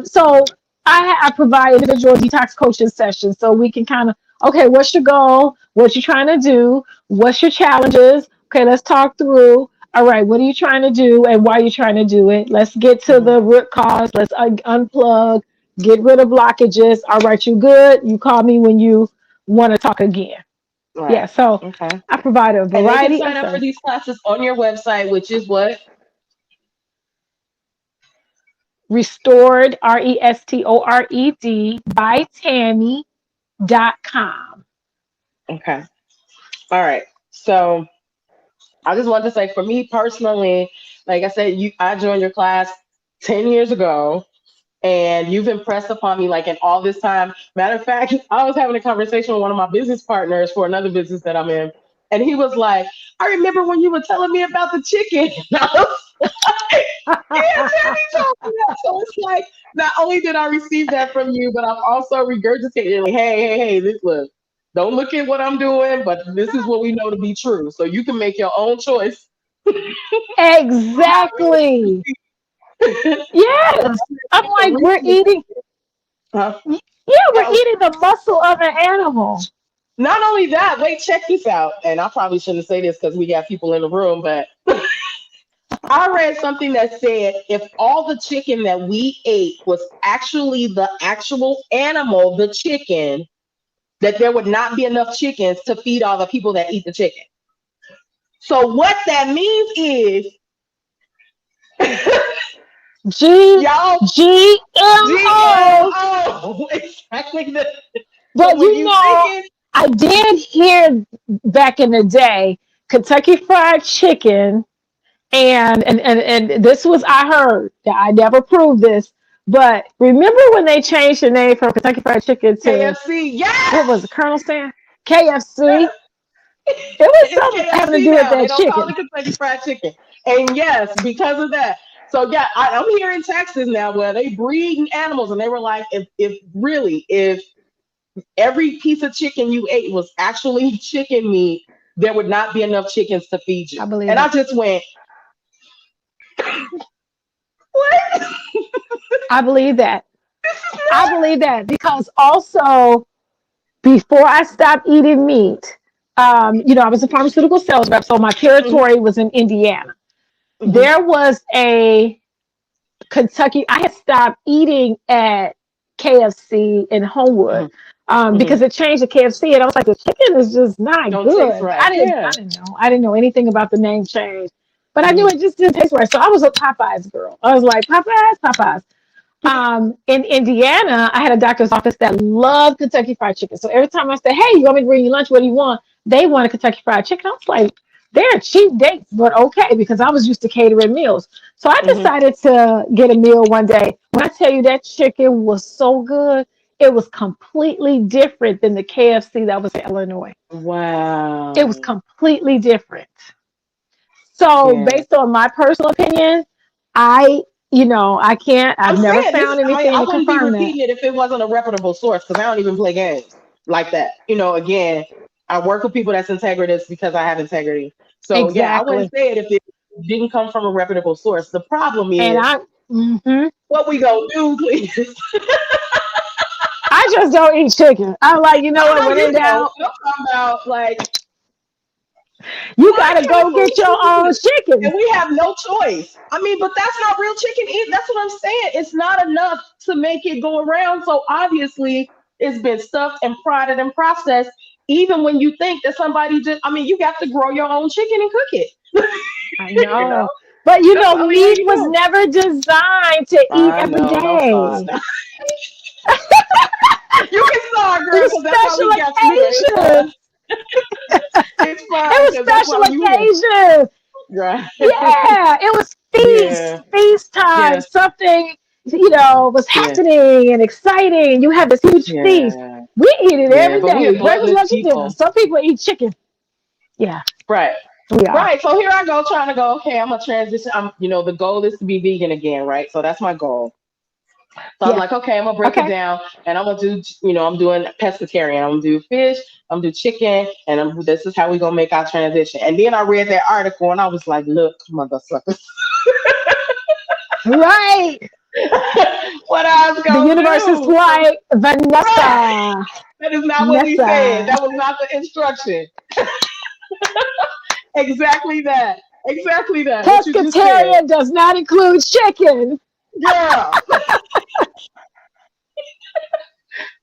So I provide individual detox coaching sessions so we can kind of, okay, what's your goal? What you trying to do? What's your challenges? Okay, let's talk through. All right, what are you trying to do and why are you trying to do it? Let's get to Mm-hmm. the root cause. Let's unplug, get rid of blockages. All right, you good? You call me when you want to talk again. Yeah, Right. so Okay. I provide a And they can variety of sign up for services. these classes on your website, which is what? Restored, Restored by Tammye.com. Okay. All right. So I just wanted to say, for me personally, like I said, I joined your class 10 years ago, and you've impressed upon me like in all this time. Matter of fact, I was having a conversation with one of my business partners for another business that I'm in, and he was like, "I remember when you were telling me about the chicken." And I was like, "Yeah, Tammy told me that." So it's like, not only did I receive that from you, but I'm also regurgitating, like, "Hey, hey, hey, this look. Don't look at what I'm doing, but this is what we know to be true. So you can make your own choice." Exactly. Yes. I'm like, we're eating, Huh? yeah, we're Yeah. eating the muscle of an animal. Not only that, wait, check this out. And I probably shouldn't say this because we got people in the room, but I read something that said if all the chicken that we ate was actually the actual animal, the chicken, that there would not be enough chickens to feed all the people that eat the chicken. So what that means is G y'all GMO. GMO. Exactly. So But when you you know, thinking, I did hear back in the day Kentucky Fried Chicken, and this was I heard. I never proved this, but remember when they changed the name from Kentucky Fried Chicken to KFC, what was yes, it, Colonel Stan? KFC. yes, It was it's something having to KFC do with now. They that don't call chicken. it Kentucky Fried Chicken. And yes, because of that. So yeah, I'm here in Texas now where they breeding animals, and they were like, if every piece of chicken you ate was actually chicken meat, there would not be enough chickens to feed I you. believe And I it. just went, what? I believe that. This is I not. believe that because also before I stopped eating meat, I was a pharmaceutical sales rep, so my Mhm, territory was in Indiana. mhm, There was a Kentucky. I had stopped eating at KFC in Homewood mhm, mhm. because it changed to KFC, and I was like, the chicken is just not Don't taste good. right. I Yeah. didn't know. I didn't know anything about the name change, but I knew Mhm, it just didn't taste right. So I was a Popeyes girl. I was like, Popeyes, Popeyes. In Indiana, I had a doctor's office that loved Kentucky Fried Chicken. So every time I said, "Hey, you want me to bring you lunch? What do you want?" They wanted Kentucky Fried Chicken. I was like, "They're cheap dates, but okay," because I was used to catering meals. So I mhm. decided to get a meal one day. When I tell you that chicken was so good, it was completely different than the KFC that was in Illinois. It was Wow. completely different. So, Yeah. based on my personal opinion, I can't, I'm I've never saying this. found I mean, anything I to wouldn't be confirm that. repeating it if it wasn't a reputable source because I don't even play games like that. Again, I work with people that's integritous because I have integrity. So yeah, I wouldn't Exactly. say it if it didn't come from a reputable source. The problem And is mhm. what we gonna do, please. I just don't eat chicken. I'm like, you know I what? know When you in don't. doubt, I'm talking about like you why got to can't go get your we own choose? And chicken. we have no choice. I mean, but that's not real chicken either. That's what I'm saying. It's not enough to make it go around. So obviously, it's been stuffed and prodded and processed. Even when you think that somebody just, I mean, you got to grow your own chicken and cook it. I you know, know. But that's the only way meat you was know. never designed to eat I every know. Don't start. day. You can start, It girl, was because that's how special we got through it. It's fine. occasions. It's fine It was because that's special why you here. occasions. Right. Yeah, it was Yeah. feast time. Yes. Something, was Yeah. happening and exciting. You had this huge feast. Yeah. We eat it Yeah. every But we are day, breakfast, gluttonous lunch, and dinner. people. Some people eat chicken. Yeah, Right. we are. Right. So here I go trying to go, okay, I'm gonna transition. The goal is to be vegan again, right? So that's my goal. So I'm Yeah. like, okay, I'm gonna break it Okay. down and I'm gonna do, I'm doing pescatarian. I'm gonna do fish, I'm gonna do chicken, and this is how we gonna make our transition. And then I read that article and I was like, look, motherfuckers, Right. what I was The gonna universe is do. like Right. Vanessa. That is not what we said. Nessa. That was not the instruction. Exactly that. Exactly that. What you just said. Pescatarian does not include chicken. Girl,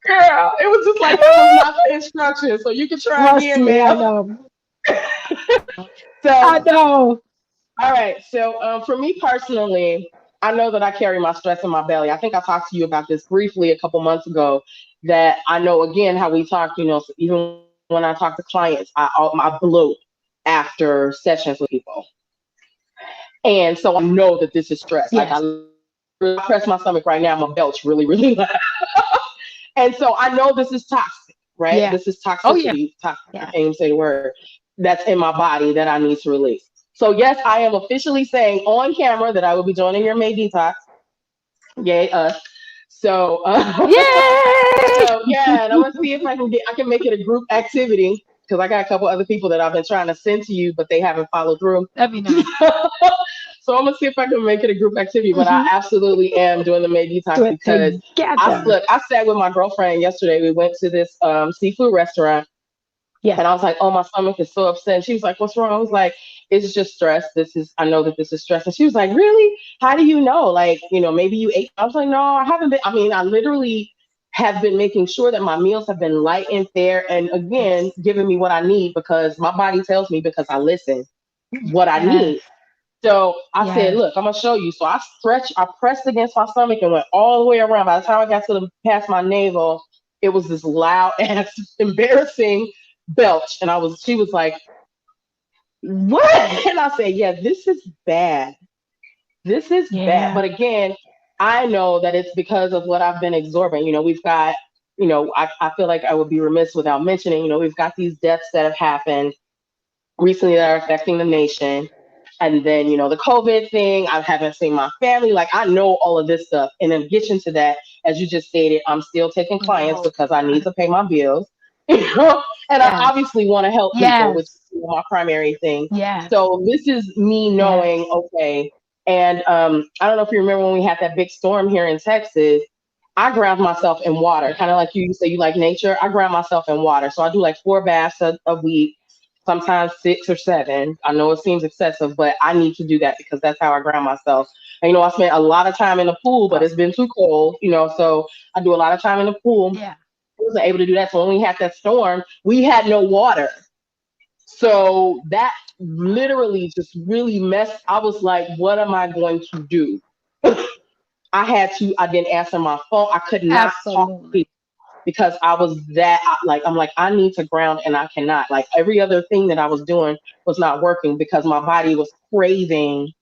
girl, it was just like that was not the instruction. So you can try Trust again, me, I ma'am. know. I So, know. all right. So, for me personally, I know that I carry my stress in my belly. I think I talked to you about this briefly a couple months ago. That I know again how we talk. So even when I talk to clients, I bloat after sessions with people, and so I know that this is stress. Like Yes. I press my stomach right now, my belch really, really loud. And so I know this is toxic, right? Yeah. This is Oh yeah. toxicity. I Yeah. can't even say the word that's in my body that I need to release. So yes, I am officially saying on camera that I will be joining your May detox. Yay, us. So, Yay! so yeah, and I'm gonna see if I can make it a group activity because I got a couple other people that I've been trying to send to you, but they haven't followed through. That'd be nice. So I'm gonna see if I can make it a group activity. But I Hmm. absolutely am doing the May detox Do it because together. I sat with my girlfriend yesterday. We went to this seafood restaurant, Yes. and I was like, "Oh, my stomach is so upset." And she was like, "What's wrong?" I was like, "It's just stress. I know that this is stress." And she was like, "Really? How do you know? Like, maybe you ate." I was like, "No, I haven't been. I mean, I literally have been making sure that my meals have been light and fair, and again, Yes. giving me what I need because my body tells me because I listen." what I Yes. need. So I said, Yes. look, I'm gonna show you. So I pressed against my stomach and went all the way around. By the time I got to the past my navel, it was this loud ass embarrassing belch. And she was like, what? And I said, yeah, this is bad. This is bad. Yeah. But again, I know that it's because of what I've been absorbing. We've got, I feel like I would be remiss without mentioning, we've got these deaths that have happened recently that are affecting the nation. And then, the COVID thing, I haven't seen my family. Like, I know all of this stuff. And in addition to that, as you just stated, I'm still taking clients Oh because I need God. to pay my bills. And I Yes. obviously want to help people, which Yes. is my primary thing. Yes. So this is me knowing, Yes. okay. And I don't know if you remember when we had that big storm here in Texas. I ground myself in water, kind of like you say you like nature. I ground myself in water. So I do like 4 baths a week, sometimes 6 or 7. I know it seems excessive, but I need to do that because that's how I ground myself. And, I spent a lot of time in the pool, but it's Awesome. been too cold, so I do a lot of time in the pool. Yeah. I wasn't able to do that. So when we had that storm, we had no water. So that literally just really messed. I was like, what am I going to do? I didn't answer my phone. I could not talk to Absolutely. people because I was like, I'm like, I need to ground and I cannot. Like every other thing that I was doing was not working because my body was craving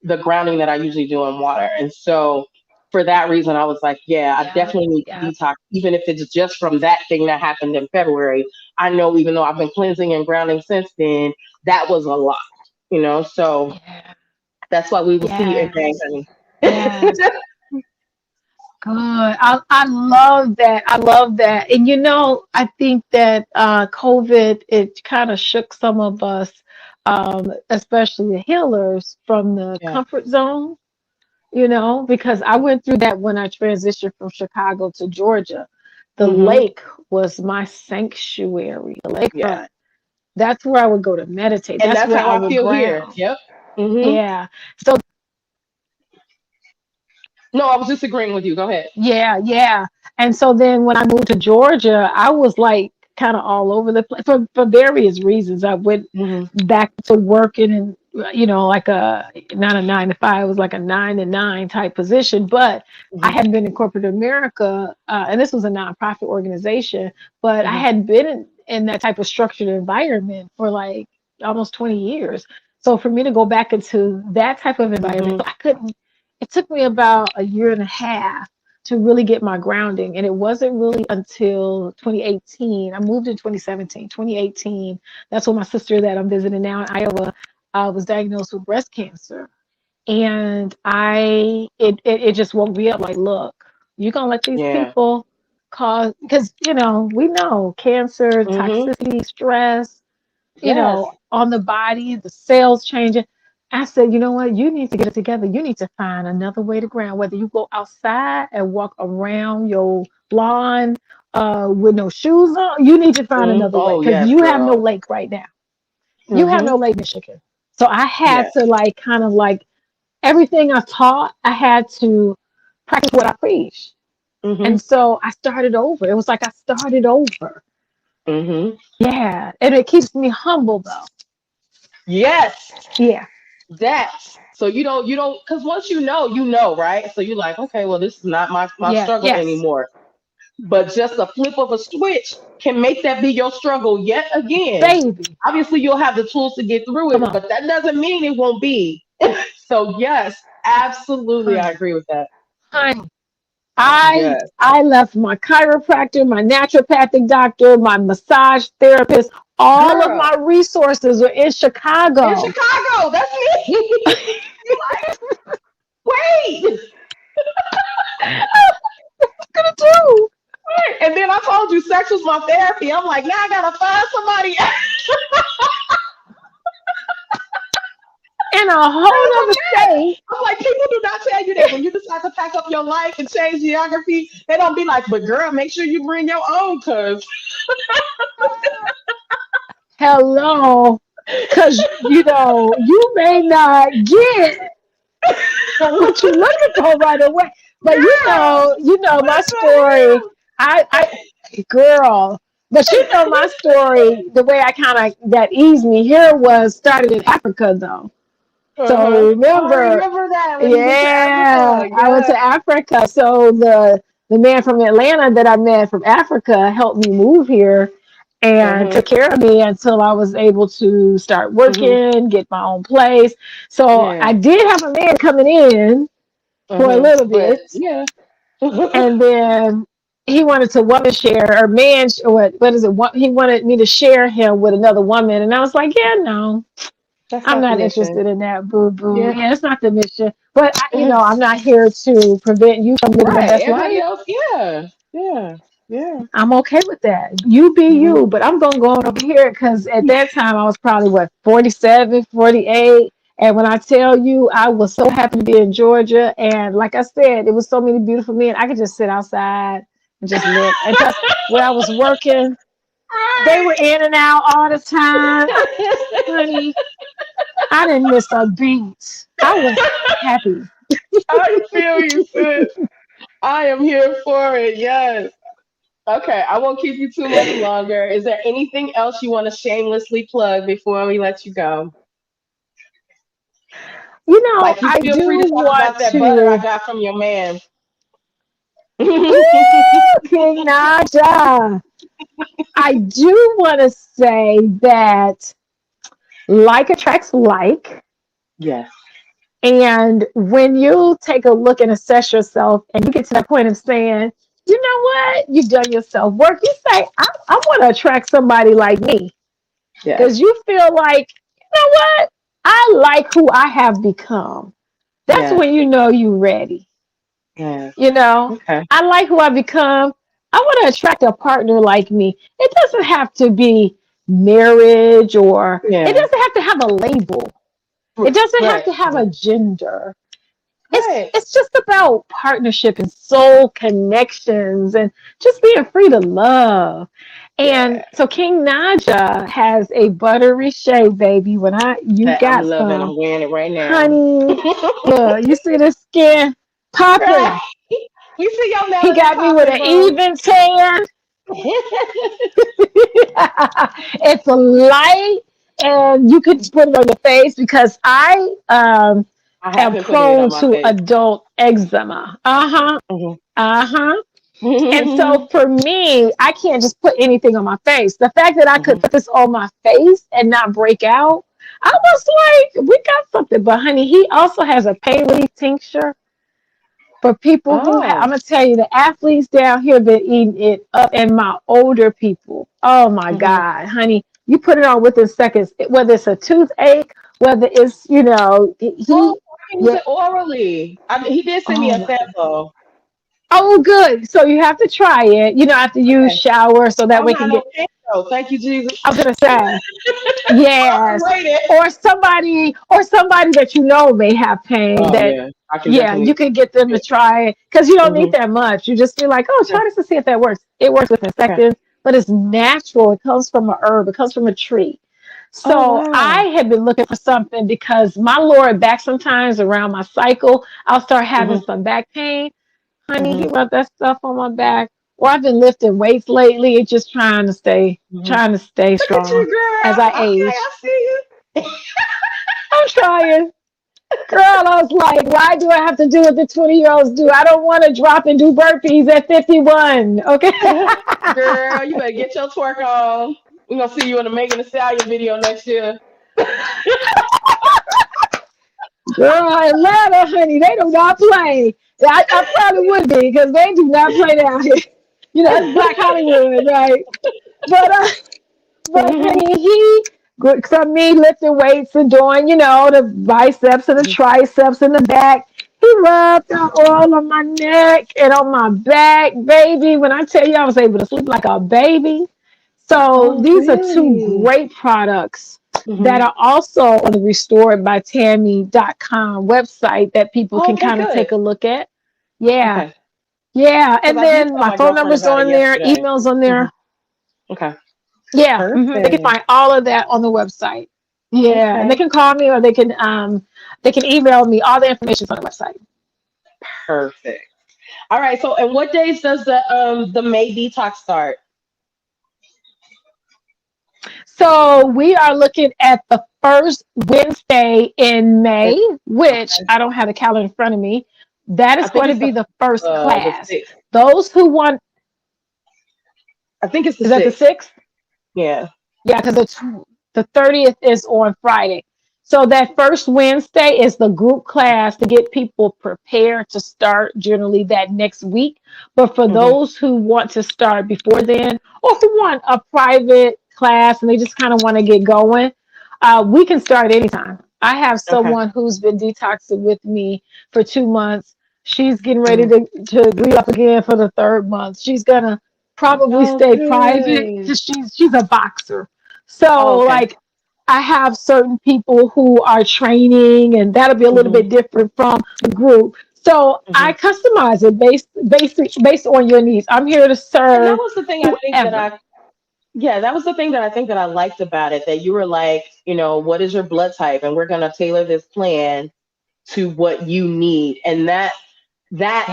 the grounding that I usually do in water. And so for that reason, I was like, yeah, I Yeah. definitely need to Yeah. detox, even if it's just from that thing that happened in February. I know even though I've been cleansing and grounding since then, that was a lot. So Yeah. that's why we will see you in May, Yes. honey. Yes. Good. I love that. I love that. And I think that COVID, it kind of shook some of us, especially the healers, from the Yeah. comfort zone, because I went through that when I transitioned from Chicago to Georgia. The Hmm. lake was my sanctuary, the Yeah. lakefront. That's where I would go to meditate. And That's that's where how I I would feel here. ground. Yep. Hmm. Yeah. So No, I was just agreeing with you. Go ahead. yeah, yeah. And so then when I moved to Georgia, I was like kind of all over the place for various reasons. I went Hmm. back to working and like a not a 9 to 5, it was like a 9 to 9 type position. But I Hmm. had been in corporate America, and this was a nonprofit organization, but I Hmm. had been in that type of structured environment for like almost 20 years. So for me to go back into that type of environment, Hmm. so I couldn't. It took me about a year and a half to really get my grounding. And it wasn't really until 2018. I moved in 2017. 2018, that's when my sister that I'm visiting now in Iowa was diagnosed with breast cancer. And it just woke me up like, look, you're gonna let these Yeah. people cause because we know cancer, Hmm. toxicity, stress, Yes. on the body, the cells changing. I said, you know what? You need to get it together. You need to find another way to ground, whether you go outside and walk around your lawn with no shoes on, you need to find Hmm. another way Oh, because yes, you have no girl. lake right now. You have Hmm. no lake, Michigan. So I had Yes. to like kind of like everything I taught, I had to practice what I preach. Hmm. And so I started over. It was like I started over. Hmm. Yeah. And it keeps me humble though. Yes. Yeah. That. So you don't, because once right? So you're like, okay, well, this is not my Yeah. struggle Yes. anymore. But just a flip of a switch can make that be your struggle yet again. Baby. Obviously, you'll have the tools to get through Come it, on. but that doesn't mean it won't be. So, yes, absolutely, I Honey. agree with that. Honey. I Yes. I left my chiropractor, my naturopathic doctor, my massage therapist, all of Girl, my resources are in in Chicago. Chicago, that's me. You like, wait. Gonna do And then I told you sex was my therapy. I'm like, now I gotta find somebody else. in a whole That was nother a mess. state. I'm like, people do not tell you that when you decide to pack up your life and change geography, they don't be like, but girl, make sure you bring your own, cuz. Hello. Cause you may not get what you're looking for right away. But Girl, my what the story. hell? I girl. But you know my story, the way I kind of that eased me here was started in Africa though. So Uh-huh. Oh, I remember, remember that when you went to yeah, Africa. I went Yeah. to Africa. So the man from Atlanta that I met from Africa helped me move here and Mm-hmm. took care of me until I was able to start Mm-hmm. working, get my own place. So I Yeah. did have a man coming in for a Mm-hmm. little But bit, yeah. and then he wanted to woman share or man what is it? He wanted me to share him with another woman, and I was like, yeah, no. That's I'm not the not mission. interested in that, boo boo. Yeah. Yeah, it's not the mission. But I'm not here to prevent you from living your Right. best Everybody life. else, yeah. Yeah. Yeah. I'm okay with that. You be Mm-hmm. you, but I'm gonna go on over here because at that time I was probably what 47, 48. And when I tell you I was so happy to be in Georgia, and like I said, it was so many beautiful men. I could just sit outside and just look. And plus, where I was working, they were in and out all the time. Honey, I didn't miss a beat. I was happy. I feel you, sis. I am here for it. Yes. Okay, I won't keep you too much longer. Is there anything else you want to shamelessly plug before we let you go? Like, you I feel free do to talk want about that butter I to. got from your man. Woo, King Naja. I do want to say that like attracts like. Yes. And when you take a look and assess yourself and you get to that point of saying, you know what, you've done yourself work, you say, I want to attract somebody like me. Yes. Because you feel like, you know what, I like who I have become. That's Yes. when you know you're ready. Yes. You know, Okay. I like who I become. I want to attract a partner like me. It doesn't have to be marriage or it Yeah. doesn't have to have a label. It doesn't have Right. to have a gender. Right. It's just about partnership and soul connections and just being free to love. And Yeah. so King Naja has a buttery shea, baby. When you That I'm got loving. some, I'm wearing it right now. honey, look, you see the skin Right. popping. We see your He melanin got me with popping, an boo. even tan. It's a light, and you could put it on your face because I I have am been putting it prone on my to face. adult eczema. Uh huh. Hmm. Uh huh. And so for me, I can't just put anything on my face. The fact that I Hmm. could put this on my face and not break out, I was like, we got something. But honey, he also has a pain relief tincture for people who have, I'm Oh. gonna tell you, the athletes down here been eating it up, and my older people. Oh my Hmm. God, honey, you put it on within seconds. Whether it's a toothache, whether it's Oh, he, I can use yeah, it orally. He did send me oh a my God. sample. Oh, good. So you have to try it. After you Okay. shower, so I that don't we have can no get. pain though. Thank you, Jesus. I was gonna say. I'm Yes. waiting. Or somebody that you know may have pain Oh that yeah, I can yeah, you definitely. can get them to try it because you don't need Hmm. that much. You just feel like, oh, Okay. try this to see if that works. It works within Okay. seconds, but it's natural. It comes from a herb, it comes from a tree. Oh So I wow. had been looking for something because my lower back sometimes around my cycle, I'll start having Hmm. some back pain. Honey, Hmm. he rubbed that stuff on my back. Or I've been lifting weights lately and just Hmm. trying to stay Look at you, strong as I girl. Okay, age. I see you. I'm trying. Girl, I was like, why do I have to do what the 20-year-olds do? I don't want to drop and do burpees at 51. Okay. Girl, you better get your twerk on. We're gonna see you in the Megan Thee Stallion video next year. Girl, Atlanta, honey, they do not play. I probably would be because they do not play down here. It's Black Hollywood, right? But But Hmm. honey, from me lifting weights and doing, the biceps and the triceps and the back. He rubbed the oil on my neck and on my back, baby. When I tell you I was able to sleep like a baby. So Oh these are two really? great products that Hmm. are also on the restoredbytammye.com website that people Oh, can okay, kind of take good. a look at. Yeah. Okay, Yeah. because And I did then tell my my phone girlfriend number's about it on there, yesterday. emails on Hmm. there. Okay, Yeah, they can perfect. find all of that on the website. Yeah, and they Okay, can call me or they can email me. All the information's on the website. perfect. All right. So, and what days does the May detox start? So we are looking at the first Wednesday in And- May, which okay. I don't have the calendar in front of me. That I is think going to it's be the first the class. sixth. Those who want, I think it's the is that the sixth. 6th? Yeah. Yeah, because the 30th is on Friday. So that first Wednesday is the group class to get people prepared to start generally that next week. But for Hmm. those who want to start before then, or who want a private class and they just kind of want to get going, we can start anytime. I have Okay. someone who's been detoxing with me for 2 months. She's getting ready Mhm. to re up again for the third month. She's gonna probably stay private Okay. because she's a boxer. So, Oh, okay. like, I have certain people who are training, and that'll be a little Hmm. bit different from the group. So Hmm. I customize it based on your needs. I'm here to And that serve was the thing I think that whoever. yeah, that was the thing that I think that I liked about it. That you were like, what is your blood type, and we're gonna tailor this plan to what you need, and that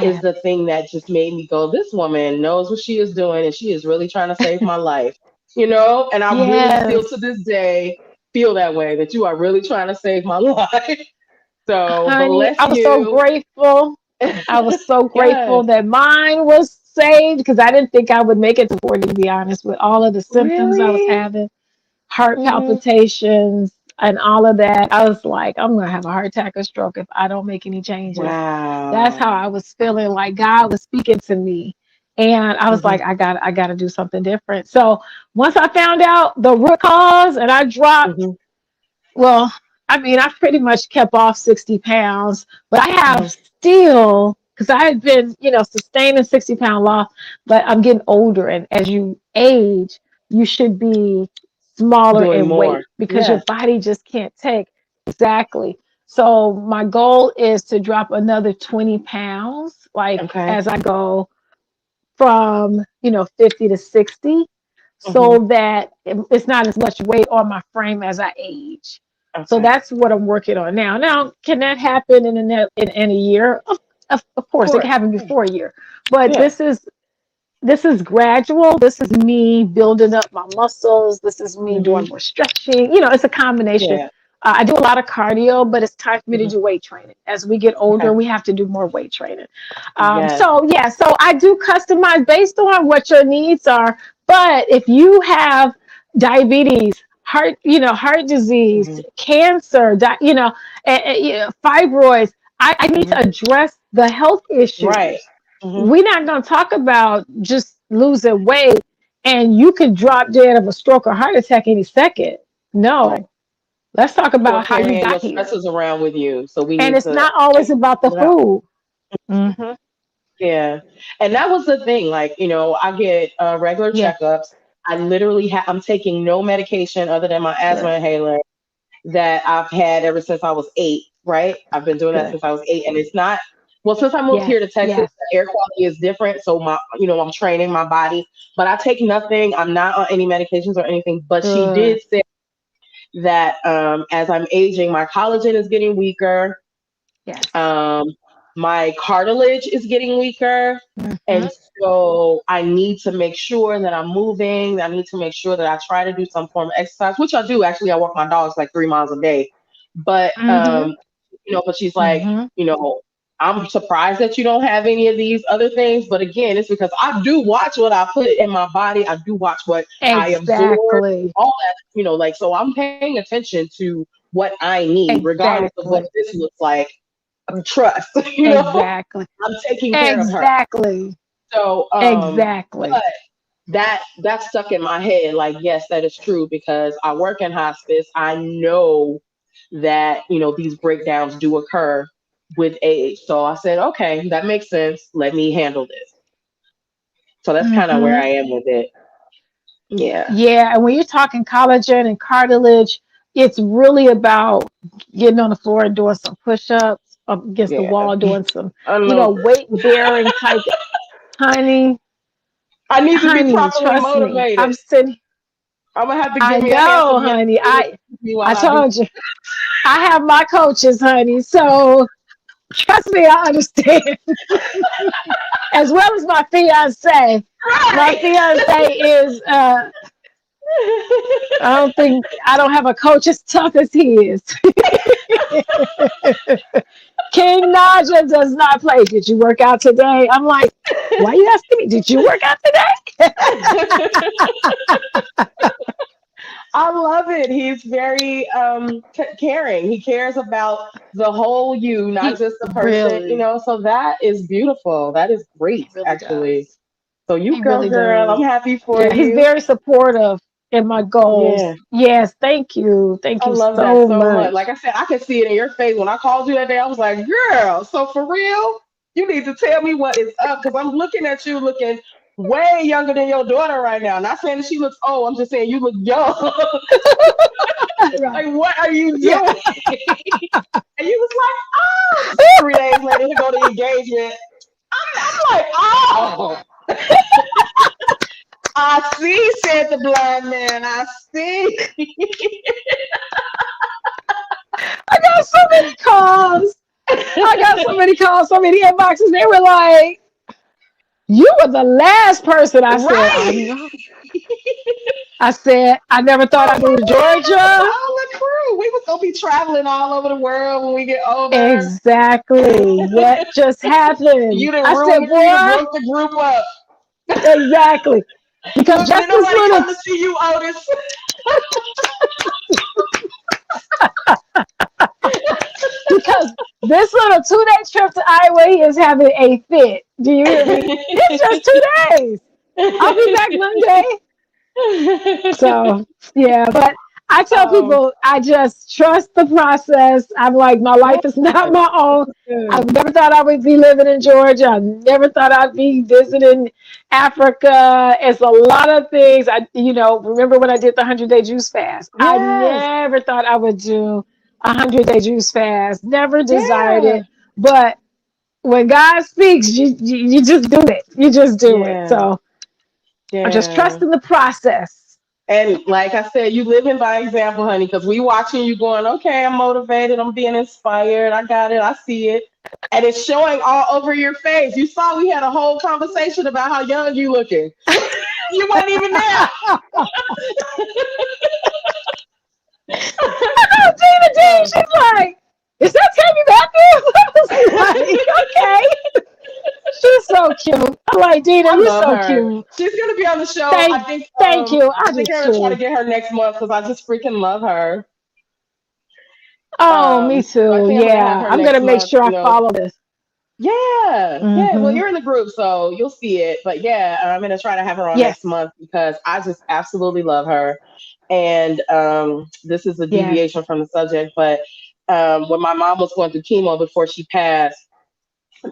is Yeah. the thing that just made me go, this woman knows what she is doing, and she is really trying to save my life, and I really still to Yes, this day feel that way, that you are really trying to save my life. So honey, bless I was so you. grateful. I was so grateful Yes. that mine was saved because I didn't think I would make it to 40, to be honest, with all of the symptoms I was Really? having, heart Hmm. palpitations, and all of that. I was like, I'm going to have a heart attack or stroke if I don't make any changes. That's Wow. how I was feeling, like God was speaking to me. And I was Hmm. like, I got to do something different. So once I found out the root cause and I dropped, Hmm. well, I mean, I pretty much kept off 60 pounds, but I Hmm. have still, because I had been, sustaining 60-pound loss, but I'm getting older. And as you age, you should be smaller Doing in more. weight because your Yes. body just can't take. Exactly. So my goal is to drop another 20 pounds, like Okay. as I go from 50 to 60, Hmm. so that it's not as much weight on my frame as I age. So Okay. that's what I'm working on now. Now, can that happen in a year? Of Of course, it can course. happen before a year, but Yeah. this is gradual. This is me building up my muscles. This is me Hmm. doing more stretching. It's a combination. Yeah. I do a lot of cardio, but it's time for me to Hmm. do weight training. As we get older, Okay. we have to do more weight training. Yes. So yeah, so I do customize based on what your needs are. But if you have diabetes, heart disease, Hmm. cancer, fibroids, I need Hmm. to address the health Right. issues. Hmm. We're not going to talk about just losing weight and you could drop dead of a stroke or heart attack any second. Right. No, let's talk Or about how you carrying your got here. stressors around with you. So we And need it's to not always like about the pull it out. food. Hmm. Yeah. And that was the thing. Like, I get regular Yeah, checkups. I literally I'm taking no medication other than my asthma good, inhaler that I've had ever since I was 8, right? I've been doing that good. since I was 8. And it's not, well, since I moved Yes, here to Texas, yes, the air quality is different. So I'm training my body, but I take nothing. I'm not on any medications or anything. But she good. did say that as I'm aging, my collagen is getting weaker. Yes. Um, my cartilage is getting weaker. Hmm. And so I need to make sure that I'm moving. I need to make sure that I try to do some form of exercise, which I do. Actually, I walk my dogs like 3 miles a day. But, Hmm. but she's like, Hmm. I'm surprised that you don't have any of these other things. But again, it's because I do watch what I put in my body. I do watch what I absorb, Exactly. all that, like, so I'm paying attention to what I need, regardless of what Exactly. this looks like. Trust, Exactly. I'm taking care of her. Exactly. So, Exactly. but that stuck in my head. Like, yes, that is true because I work in hospice. I know that these breakdowns do occur with age. So I said, okay, that makes sense. Let me handle this. So that's kind of where Hmm. I am with it. Yeah. Yeah, and when you're talking collagen and cartilage, it's really about getting on the floor and doing some push-ups up against the Yeah. wall, doing some, I know. weight-bearing type. Honey, I need to be honey, properly trust me. motivated. I'm sitting. I'm gonna have to I give me a handsome know, young honey. man to I teach me I while I do. told you. I have my coaches, honey. So trust me, I understand. As well as my fiance. My Right. fiance is I don't have a coach as tough as he is. King Naja does not play. Did you work out today? I'm like, why are you asking me? Did you work out today? I love it. He's very caring. He cares about the whole you, not He just the person, you really, know. So that is beautiful. That is he great, really actually. does. So you He go, really girl. I'm does. happy for Yeah, he's you. very supportive in my goals. Yeah. Yes, thank you. Thank I you love that so so much. Like much. I said, I could see it in your face when I called you that day. I was like, "Girl, so for real, you need to tell me what is up because I'm looking at you looking way younger than your daughter right now. Not saying that she looks old. I'm just saying you look young. Right. Like, what are you Yeah. doing?" And you was like, "Oh." 3 days later, to go to engagement. I'm like, "Oh, I see," said the blind man. I see. I got so many calls. I got so many calls, so many inboxes. They were like, you were the last person. I said, I Right. know. I said, I never thought Oh I'd my move to God, that was the Georgia. whole crew. We was gonna be traveling all over the world when we get older. Exactly. What just happened? You done I said, ruined, you done boy, broke the group up. exactly. Because Look, did just this nobody little, come to see you, Otis? because this little 2 day trip to Iowa, he is having a fit. Do you hear me? It's just 2 days. I'll be back Monday. So yeah, but I tell Oh, people I just trust the process. I'm like, my yes, life is not my own. I good. never thought I would be living in Georgia. I never thought I'd be visiting Africa. It's a lot of things. Remember when I did the 100-day juice fast? I Yes, never thought I would do a 100-day juice fast. Never desired yeah, it. But when God speaks, you just do it. You just do it. yeah, So I'm just yeah. trusting the process. And like I said, you living by example, honey, because we watching you going, okay, I'm motivated, I'm being inspired, I got it, I see it. And it's showing all over your face. You saw we had a whole conversation about how young you looking. You weren't even there. Oh, Gina Dean, So she's like, is that Tammye Matthews? I was like, okay. She's so cute. I'm like, Dina, I you're love so her. cute. She's gonna be on the show. Thank thank you. I I do think I'm gonna try to too. get her next month because I just freaking love her. Oh, me So I too. think I'm gonna have Yeah. her I'm next gonna make month, sure you I know. follow this. Yeah, yeah. Well, Mm-hmm. you're in the group, so you'll see it. But yeah, I'm gonna try to have her on next Yes. month because I just absolutely love her. And this is a Yes. deviation from the subject, but when my mom was going through chemo before she passed,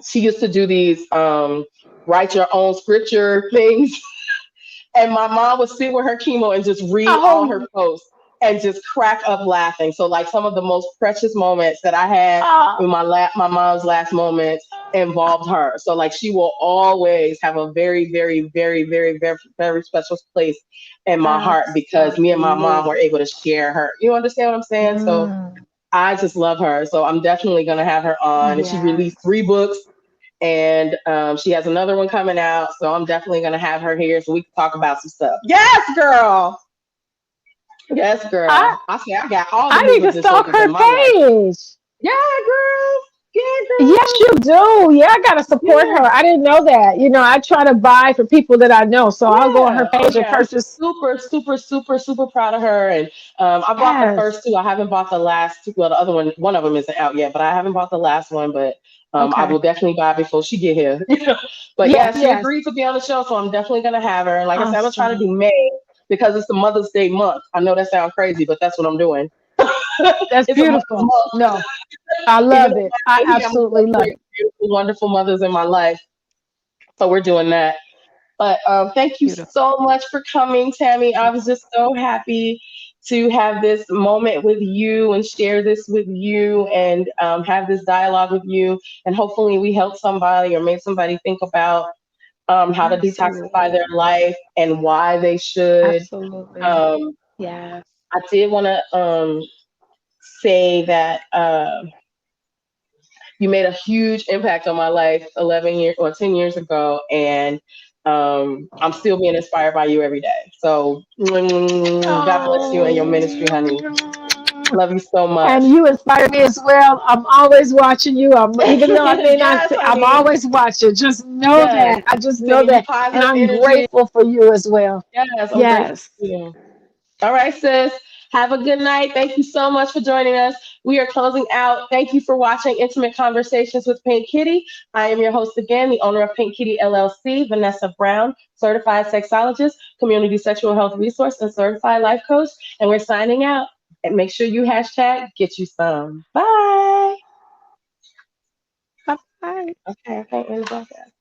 she used to do these write your own scripture things. And my mom would sit with her chemo and just read all her Oh, posts and just crack up laughing. So like some of the most precious moments that I had oh, in my mom's last moments involved her. So like she will always have a very, very, very, very, very, very special place in my heart because me and my mom were absolutely. able to share her. You understand what I'm saying? So Mm, I just love her. So I'm definitely gonna have her on. And she released yes. 3 books and she has another one coming out. So I'm definitely gonna have her here so we can talk about some stuff. Yes, girl. Yes, I girl. I say I got all the I need movement to stalk disorders her in my life. page. Yeah, girl. Yeah, Yes, girl. you do. Yeah, I gotta support her. Yeah. I didn't know that. I try to buy for people that I know, so I'll go on her Yeah. Oh page and yeah. I'm purchase. super, super, super, super proud of her. And I bought the Yes. first 2. I haven't bought the last 2. Well, the other one of them isn't out yet, but I haven't bought the last one. But I Okay. will definitely buy it before she get here. But Yes. yeah, she Yes. agreed to be on the show, so I'm definitely gonna have her. And like I said, I'm gonna try to do Awesome. May because it's the Mother's Day month. I know that sounds crazy, but that's what I'm doing. That's It's a Mother's beautiful. month, No, I even love though it. I I know I'm absolutely love three it. beautiful, wonderful mothers in my life. So we're doing that. But thank you Beautiful. so much for coming, Tammye. I was just so happy to have this moment with you and share this with you and have this dialogue with you. And hopefully, we help somebody or made somebody think about how to detoxify Absolutely. their life and why they should. Absolutely. Um, Yes. I did want to say that you made a huge impact on my life 11 years or 10 years ago. And I'm still being inspired by you every day. So God bless you and your ministry, honey. Oh. Love you so much. And you inspire me as well. I'm always watching you. Even though I may not Yes, say, I'm honey. always watching. Just know Yes. that. I just know Sending you that. And positive I'm energy. grateful for you as well. Yes, I'm grateful Yes. for you. All right, sis. Have a good night. Thank you so much for joining us. We are closing out. Thank you for watching Intimate Conversations with Pink Kittee. I am your host again, the owner of Pink Kittee LLC, Vanessa Brown, certified sexologist, community sexual health resource, and certified life coach. And we're signing out. And make sure you hashtag get you some. Bye. Bye bye. Okay, I can't end the broadcast.